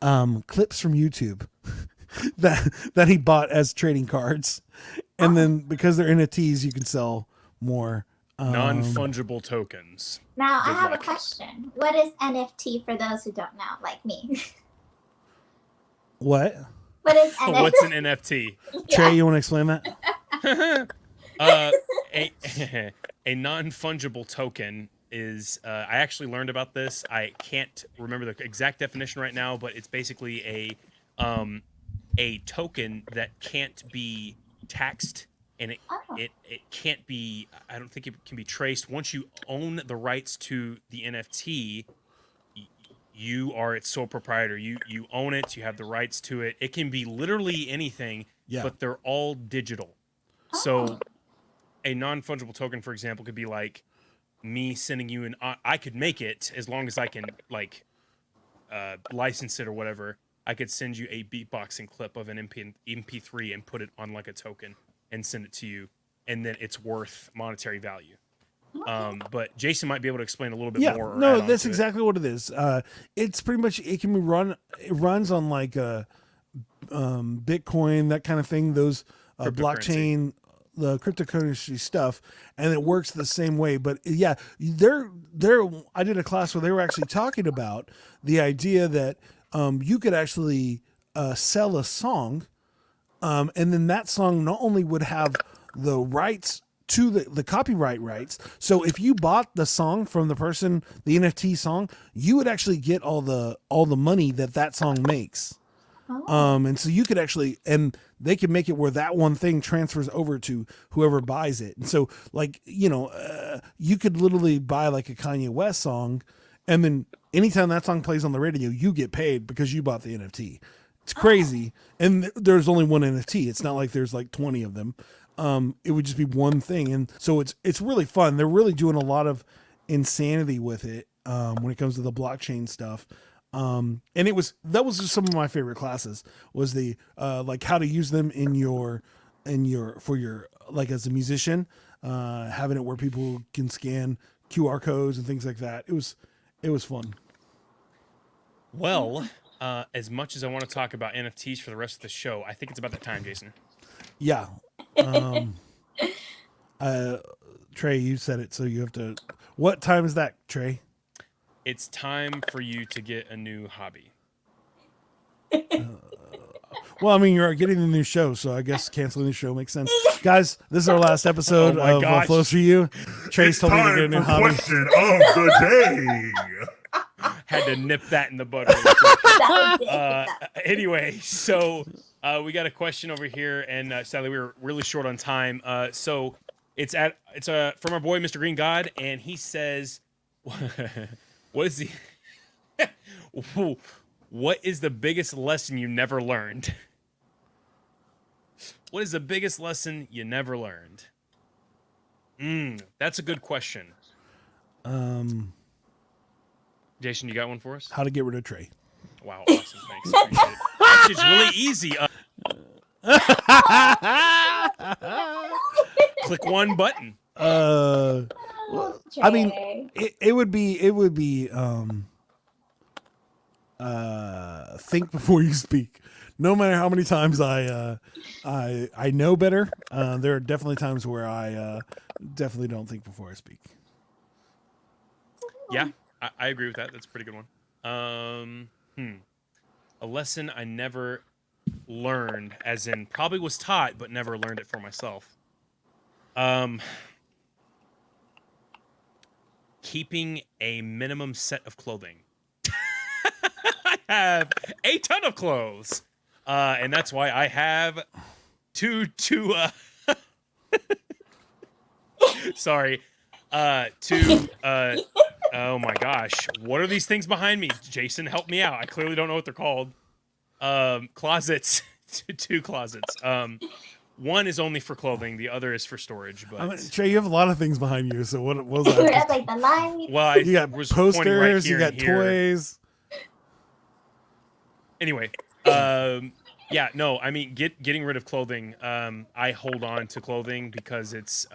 clips from YouTube that he bought as trading cards. And then because they're NFTs, you can sell more. Non-fungible tokens. Now, Good I have luck. a question. What is NFT for those who don't know, like me? What? What is NFT? What's an NFT? Trey, you want to explain that? A non-fungible token is, I actually learned about this. I can't remember the exact definition right now, but it's basically a token that can't be taxed, and it can't be, I don't think it can be traced. Once you own the rights to the NFT, you are its sole proprietor. You own it, you have the rights to it. It can be literally anything, but they're all digital. So a non-fungible token, for example, could be like me sending you I could make it as long as I can license it or whatever. I could send you a beatboxing clip of an MP3 and put it on like a token and send it to you, and then it's worth monetary value. But Jason might be able to explain a little bit more. No, that's exactly what it is. It's pretty much, it can be it runs on like Bitcoin, that kind of thing. Those blockchain, the cryptocurrency stuff, and it works the same way. But yeah, I did a class where they were actually talking about the idea that you could actually sell a song, and then that song not only would have the rights to the copyright rights. So if you bought the song from the person, the NFT song, you would actually get all the money that song makes. And so you could actually, and they could make it where that one thing transfers over to whoever buys it. And so like, you could literally buy like a Kanye West song, and then anytime that song plays on the radio, you get paid because you bought the NFT. It's crazy. And there's only one NFT. It's not like there's like 20 of them. It would just be one thing. And so it's really fun. They're really doing a lot of insanity with it when it comes to the blockchain stuff. And that was just some of my favorite classes, was the like how to use them for your like as a musician, having it where people can scan QR codes and things like that. It was fun. Well, as much as I want to talk about NFTs for the rest of the show, I think it's about that time, Jason. Yeah. Trey, you said it, so you have to. What time is that, Trey? It's time for you to get a new hobby. Well, I mean, you're getting the new show, so I guess canceling the show makes sense. Guys, this is our last episode Oh my of gosh. Flows4u. Trey's told me to get a new hobby. Question of the day. Had to nip that in the bud. Really quick. That was it. Anyway, so we got a question over here, and sadly we were really short on time. So it's from our boy Mr. Green God, and he says, "What is what is the biggest lesson you never learned?" What is the biggest lesson you never learned? That's a good question. Jason, you got one for us? How to get rid of Trey. Wow, awesome. Thanks. Appreciate it. Actually, it's really easy. Click one button. I mean, it would be think before you speak. No matter how many times I know better, there are definitely times where I definitely don't think before I speak. Yeah, I agree with that. That's a pretty good one. A lesson I never learned, as in probably was taught, but never learned it for myself. Keeping a minimum set of clothing. I have a ton of clothes, and that's why I have two. Sorry, oh my gosh, what are these things behind me? Jason, help me out. I clearly don't know what they're called. Closets, two closets. One is only for clothing, the other is for storage. But I mean, Trey, you have a lot of things behind you. So what was That's that? like the light. well, You got was pointing right posters, here you got and here. toys. Anyway, yeah, no, I mean, getting rid of clothing. I hold on to clothing because it's,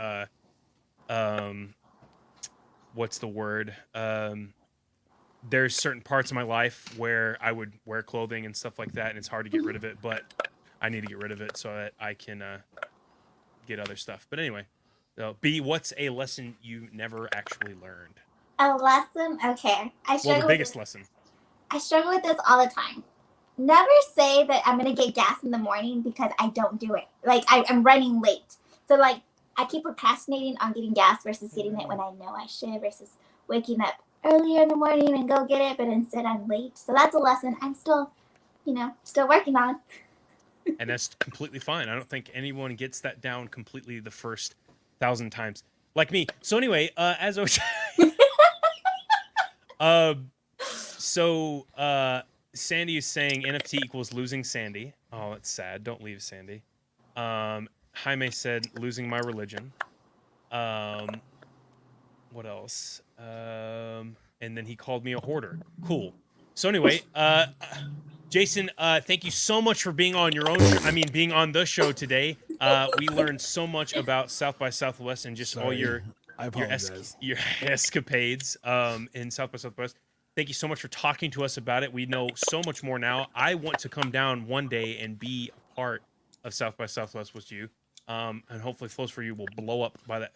what's the word? There's certain parts of my life where I would wear clothing and stuff like that, and it's hard to get rid of it, but I need to get rid of it so that I can get other stuff. But anyway, so B, what's a lesson you never actually learned? A lesson? Okay. Well, the biggest lesson. I struggle with this all the time. Never say that I'm going to get gas in the morning because I don't do it. Like, I'm running late. So, like, I keep procrastinating on getting gas versus getting it when I know I should versus waking up earlier in the morning and go get it, but instead I'm late. So that's a lesson I'm still working on. And that's completely fine. I don't think anyone gets that down completely the first 1,000 times, like me. So anyway, as I was, Sandy is saying NFT equals losing Sandy. Oh, that's sad. Don't leave Sandy. Jaime said losing my religion. What else? And then he called me a hoarder. Cool. So anyway, Jason, thank you so much for being on your own. Being on the show today. We learned so much about South by Southwest and just all your escapades in South by Southwest. Thank you so much for talking to us about it. We know so much more now. I want to come down one day and be a part of South by Southwest with you. And hopefully Flows4u will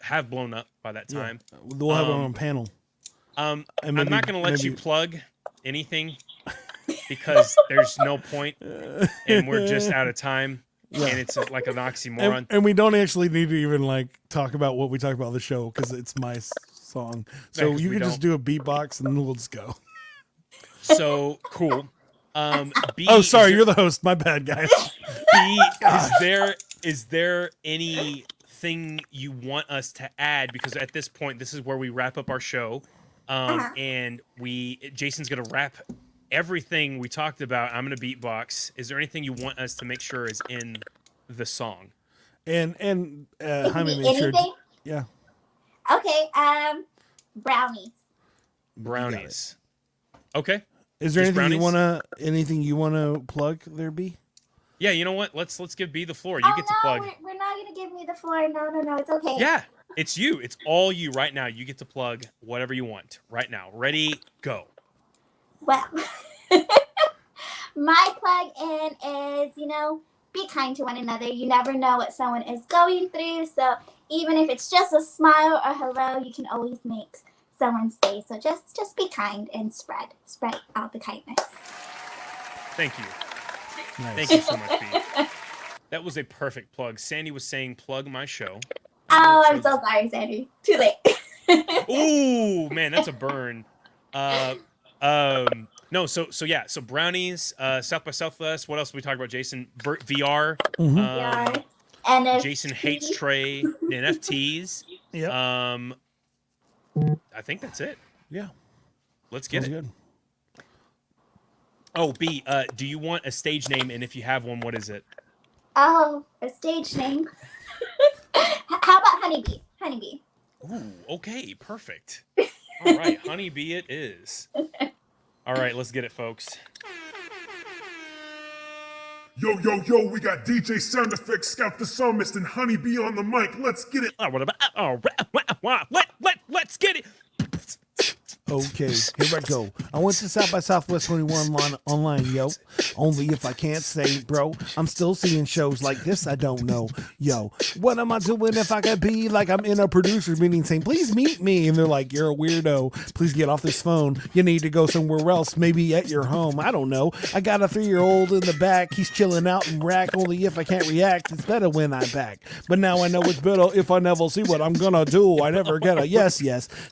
have blown up by that time. Yeah. We'll have our own panel. I'm not going to let you plug anything because there's no point and we're just out of time. Yeah. And it's like an oxymoron. And we don't actually need to even like talk about what we talk about on the show because it's my song. So you can just do a beatbox and we'll just go. So cool. B, sorry, you're the host. My bad, guys. B, is there anything you want us to add? Because at this point, this is where we wrap up our show. And Jason's gonna wrap everything we talked about. I'm gonna beatbox. Is there anything you want us to make sure is in the song? And Jaime made sure. Yeah. Okay. Brownies. Okay. Is there Just anything you wanna plug there, B? Yeah, you know what? Let's give B the floor. You get to plug. We're not gonna give me the floor. No, it's okay. Yeah, it's you. It's all you right now. You get to plug whatever you want right now. Ready, go. Well, My plug in is, be kind to one another. You never know what someone is going through. So even if it's just a smile or hello, you can always make someone's day. So just be kind and spread out the kindness. Thank you. Nice. Thank you so much, B. That was a perfect plug. Sandy was saying plug my show. Oh, I'm so sorry, Sandy. Too late. Ooh, man, that's a burn. No, so brownies, South by Southwest. What else did we talk about, Jason? VR. Yeah. And if Jason hates Trey. NFTs. Yeah. I think that's it. Yeah. Let's get Sounds it. good. Oh, B, do you want a stage name? And if you have one, what is it? a stage name. How about Honeybee? Honeybee. Ooh, okay, perfect. All right, Honeybee it is. All right, let's get it, folks. Yo, we got DJ Sound Effects, Scout the Psalmist, and Honeybee on the mic. Let's get it. Let's get it. Okay, here I go. I went to South by Southwest 21 online, yo. Only if I can't say, bro, I'm still seeing shows like this, I don't know. Yo, what am I doing if I could be like I'm in a producer's meeting saying, please meet me? And they're like, you're a weirdo. Please get off this phone. You need to go somewhere else, maybe at your home. I don't know. I got a 3-year-old in the back. He's chilling out in rack. Only if I can't react, it's better when I'm back. But now I know it's better if I never see what I'm gonna do. I never get a yes.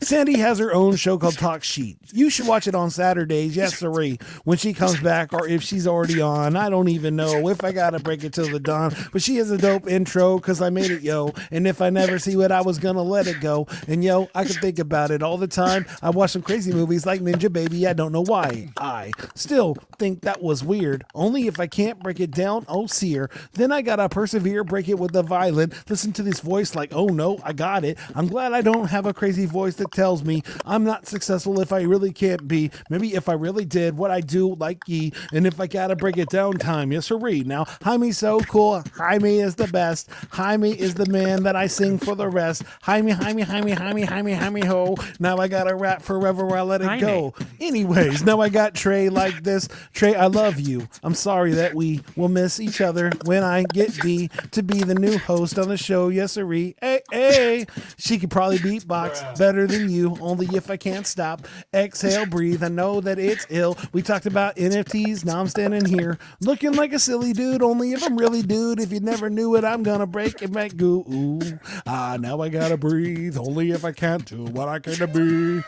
Sandy has her own show called Talk Sheet. You should watch it on Saturdays, yes sirree, when she comes back, or if she's already on. I don't even know if I gotta break it till the dawn, but she has a dope intro because I made it, yo. And if I never see what I was gonna let it go. And yo, I can think about it all the time. I watch some crazy movies like Ninja Baby. I don't know why. I still think that was weird. Only if I can't break it down, oh seer. Then I gotta persevere, break it with the violin. Listen to this voice like, oh no, I got it. I'm glad I don't have a crazy voice that tells me I'm not successful if I really can't be. Maybe if I really did what I do like ye. And if I gotta break it down time, yes sirree. Now, Jaime's so cool. Jaime is the best. Jaime is the man that I sing for the rest. Jaime ho. Now I gotta rap forever, I let it go. Anyways, now I got Trey like this. Trey, I love you. I'm sorry that we will miss each other when I get B to be the new host on the show, yes sirree. Hey. She could probably beatbox better than you, only if I can't stop. Exhale, breathe. I know that it's ill. We talked about NFTs. Now I'm standing here looking like a silly dude. Only if I'm really dude. If you never knew it, I'm gonna break it back. Goo. Ooh. Now I gotta breathe. Only if I can't do what I can be.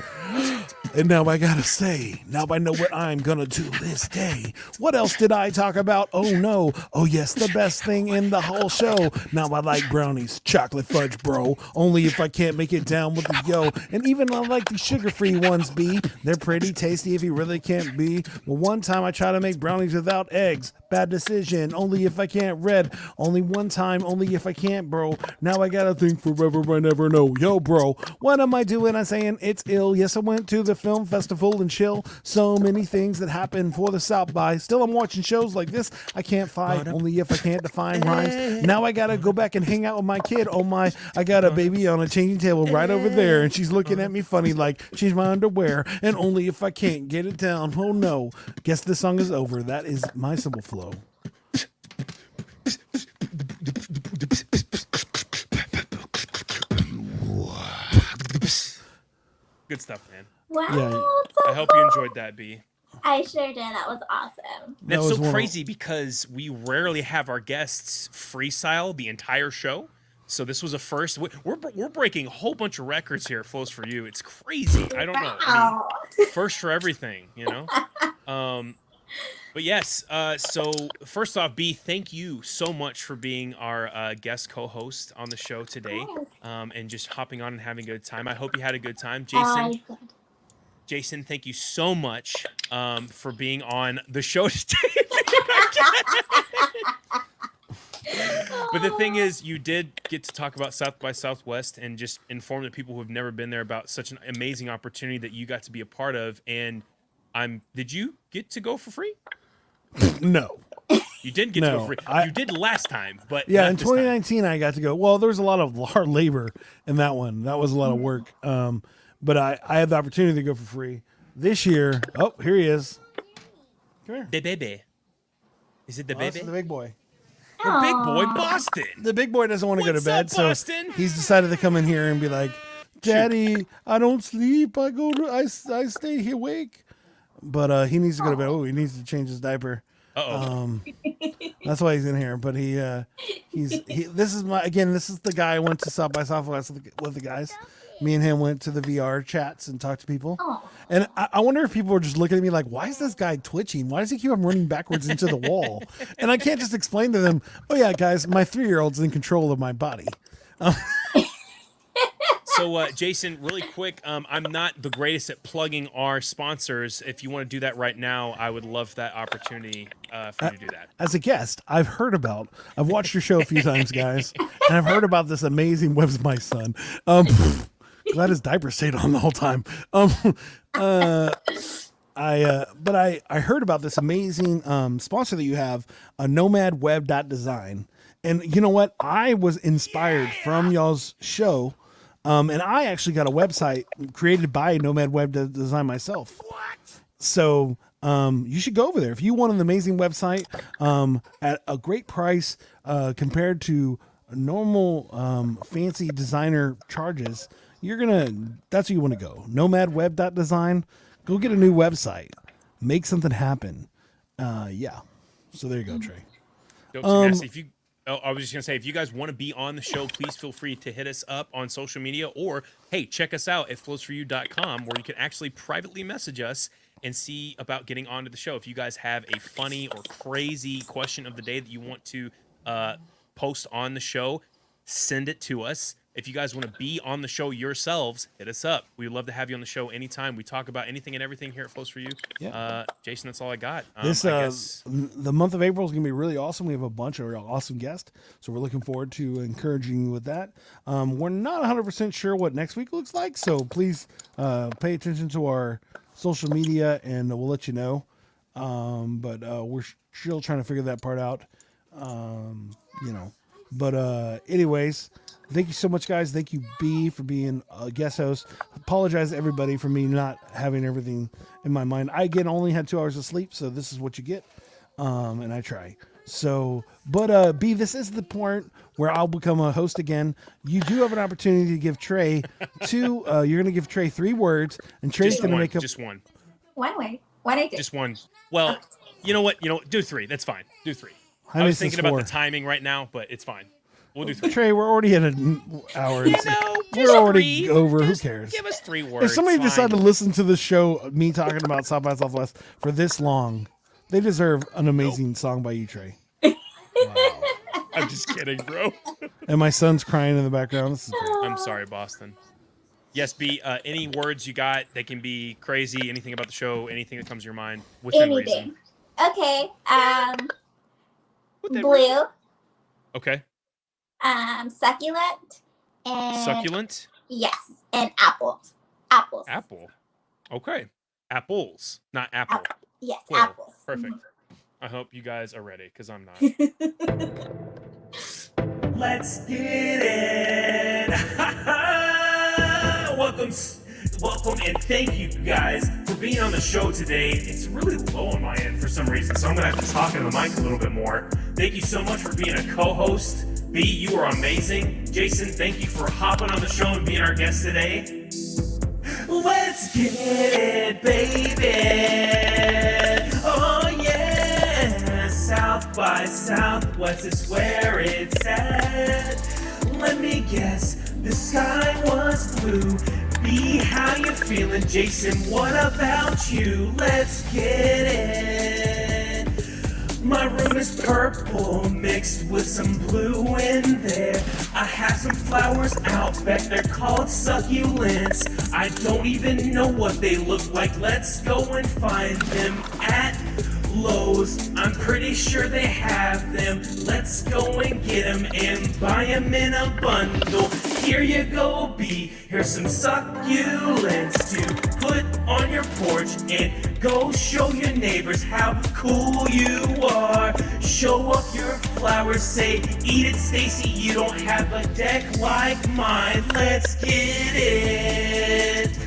And now I gotta say, now I know what I'm gonna do this day. What else did I talk about? Oh no. Oh yes, the best thing in the whole show. Now I like brownies, chocolate fudge, bro. Only if I can't make it down with the yo. And even I like the sugar-free ones, B. They're pretty tasty if you really can't be. Well, one time I tried to make brownies without eggs. Bad decision. Only if I can't red. Only one time. Only if I can't, bro. Now I gotta think forever. I never know. Yo, bro. What am I doing? I'm saying it's ill. Yes, I went to the film festival and chill. So many things that happen for the South by. Still, I'm watching shows like this. I can't fight. Only if I can't define rhymes. Now I gotta go back and hang out with my kid. Oh my, I got a baby on a changing table right over there, and she's looking at me funny like she's my underwear. And only if I can't get it down. Oh no. Guess the song is over. That is my simple flow. Good stuff, man. Wow. Yeah. I hope you enjoyed that, B. I sure did. That was awesome. That's was so one- crazy because we rarely have our guests freestyle the entire show. So this was a first. We're breaking a whole bunch of records here at Flows4u. It's crazy. I don't know. I Wow. mean, first for everything, you know? But yes, so first off, B, thank you so much for being our guest co-host on the show today, and just hopping on and having a good time. I hope you had a good time. Jason, thank you so much for being on the show today. But the thing is, you did get to talk about South by Southwest and just inform the people who have never been there about such an amazing opportunity that you got to be a part of. And did you get to go for free? No. You didn't get to go free. You did last time, but yeah, not in this time. 2019 I got to go. Well, there was a lot of hard labor in that one. That was a lot of work. But I had the opportunity to go for free. This year, oh, here he is. Come here. The baby. Is it the Oh, this baby? is the big boy. The big boy, Aw. Boston. The big boy doesn't want to go to What's bed, up, so Boston? he's decided to come in here and be like, "Daddy, I don't sleep. I stay here awake." But he needs to go to bed. Oh, he needs to change his diaper. Uh-oh. That's why he's in here. But this is the guy I went to South by Southwest with the guys. Me and him went to the VR chats and talked to people. Oh. And I wonder if people were just looking at me like, why is this guy twitching? Why does he keep on running backwards into the wall? And I can't just explain to them, oh yeah, guys, my 3-year-old's in control of my body. So, Jason, really quick, I'm not the greatest at plugging our sponsors. If you want to do that right now, I would love that opportunity for you to do that. As a guest, I've watched your show a few times, guys, and I've heard about this amazing web's my son. Glad his diaper stayed on the whole time. I heard about this amazing sponsor that you have, nomadweb.design. And you know what? I was inspired from y'all's show. And I actually got a website created by Nomad Web Design myself. What? So you should go over there. If you want an amazing website at a great price compared to normal fancy designer charges, that's where you want to go. Nomadweb.design. Go get a new website. Make something happen. Yeah. So there you go, Trey. Dope. So, yes, I was just going to say, if you guys want to be on the show, please feel free to hit us up on social media, or, hey, check us out at flows4u.com, where you can actually privately message us and see about getting onto the show. If you guys have a funny or crazy question of the day that you want to post on the show, send it to us. If you guys want to be on the show yourselves, hit us up. We would love to have you on the show anytime. We talk about anything and everything here at Flows4u. Yeah. Jason, that's all I got. The month of April is going to be really awesome. We have a bunch of real awesome guests, so we're looking forward to encouraging you with that. We're not 100% sure what next week looks like, so please pay attention to our social media, and we'll let you know. But we're still trying to figure that part out. But anyways, thank you so much, guys. Thank you, B, for being a guest host. Apologize to everybody for me not having everything in my mind. I, again, only had 2 hours of sleep, so this is what you get. And I try. So, but B, this is the point where I'll become a host again. You do have an opportunity to give Trey you're going to give Trey 3 words, and Trey's going to make up. Just one. One word. What I do? Just one. Well, you know what? Do 3. That's fine. Do 3. I was thinking about the timing right now, but it's fine. We'll do 3. Trey, we're already at an hour. We're already over. Who cares? Give us 3 words. If somebody fine. decided to listen to the show, me talking about South by Southwest for this long, they deserve an amazing song by you, Trey. Wow. I'm just kidding, bro. And my son's crying in the background. This is great. I'm sorry, Boston. Yes, B, any words you got, they can be crazy, anything about the show, anything that comes to your mind, within reason. Okay. Within Blue. reason. Okay. Succulent. And Succulent? yes. And apples. Apples. Apple. Okay. Apples, not apple. Yes, Plural. apples. Perfect. I hope you guys are ready, because I'm not. Let's get it. Welcome, and thank you guys for being on the show today. It's really low on my end for some reason, so I'm gonna have to talk in the mic a little bit more. Thank you so much for being a co-host. B, you are amazing. Jason, thank you for hopping on the show and being our guest today. Let's get it, baby. Oh yeah, South by Southwest is where it's at. Let me guess, the sky was blue. B, how you feeling? Jason, what about you? Let's get it. My room is purple mixed with some blue in there. I have some flowers out back there called succulents. I don't even know what they look like. Let's go and find them at Lowe's. I'm pretty sure they have them. Let's go and get them and buy them in a bundle. Here you go, B. Here's some succulents to put on your porch and go show your neighbors how cool you are. Show off your flowers, say, eat it, Stacy, you don't have a deck like mine. Let's get it.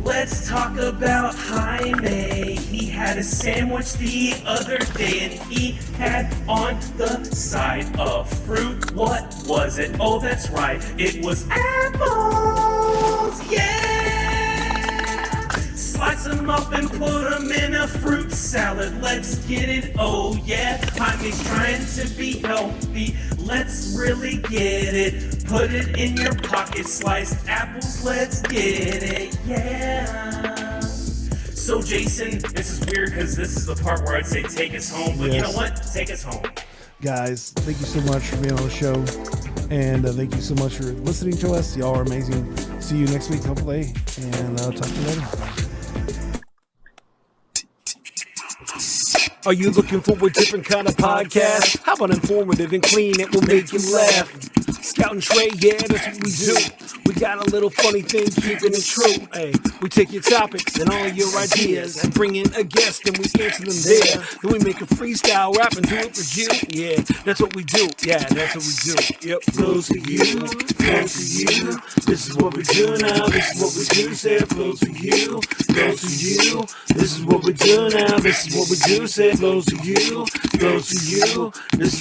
Let's talk about Jaime. He had a sandwich the other day and he had on the side of fruit. What was it? Oh, that's right. It was apples. Yeah! Slice them up and put them in a fruit salad. Let's get it. Oh, yeah. Jaime's trying to be healthy. Let's really get it. Put it in your pocket, sliced apples, let's get it, yeah. So Jason, this is weird because this is the part where I'd say take us home, but you know what? Take us home. Guys, thank you so much for being on the show. And thank you so much for listening to us. Y'all are amazing. See you next week, hopefully. And talk to you later. Are you looking for a different kind of podcast? How about informative and clean? It will make you laugh. Scout and Trey, yeah, that's what we do. We got a little funny thing, keeping it true. Hey, we take your topics and all of your ideas and bring in a guest and we answer them there. Then we make a freestyle rap and do it for you. Yeah, that's what we do. Yeah, that's what we do. Yep, flows for you, flows for you. This is what we do now. This is what we do. Say flows for you, flows for you. This is what we do now. This is what we do. Say flows for you, flows for you. This is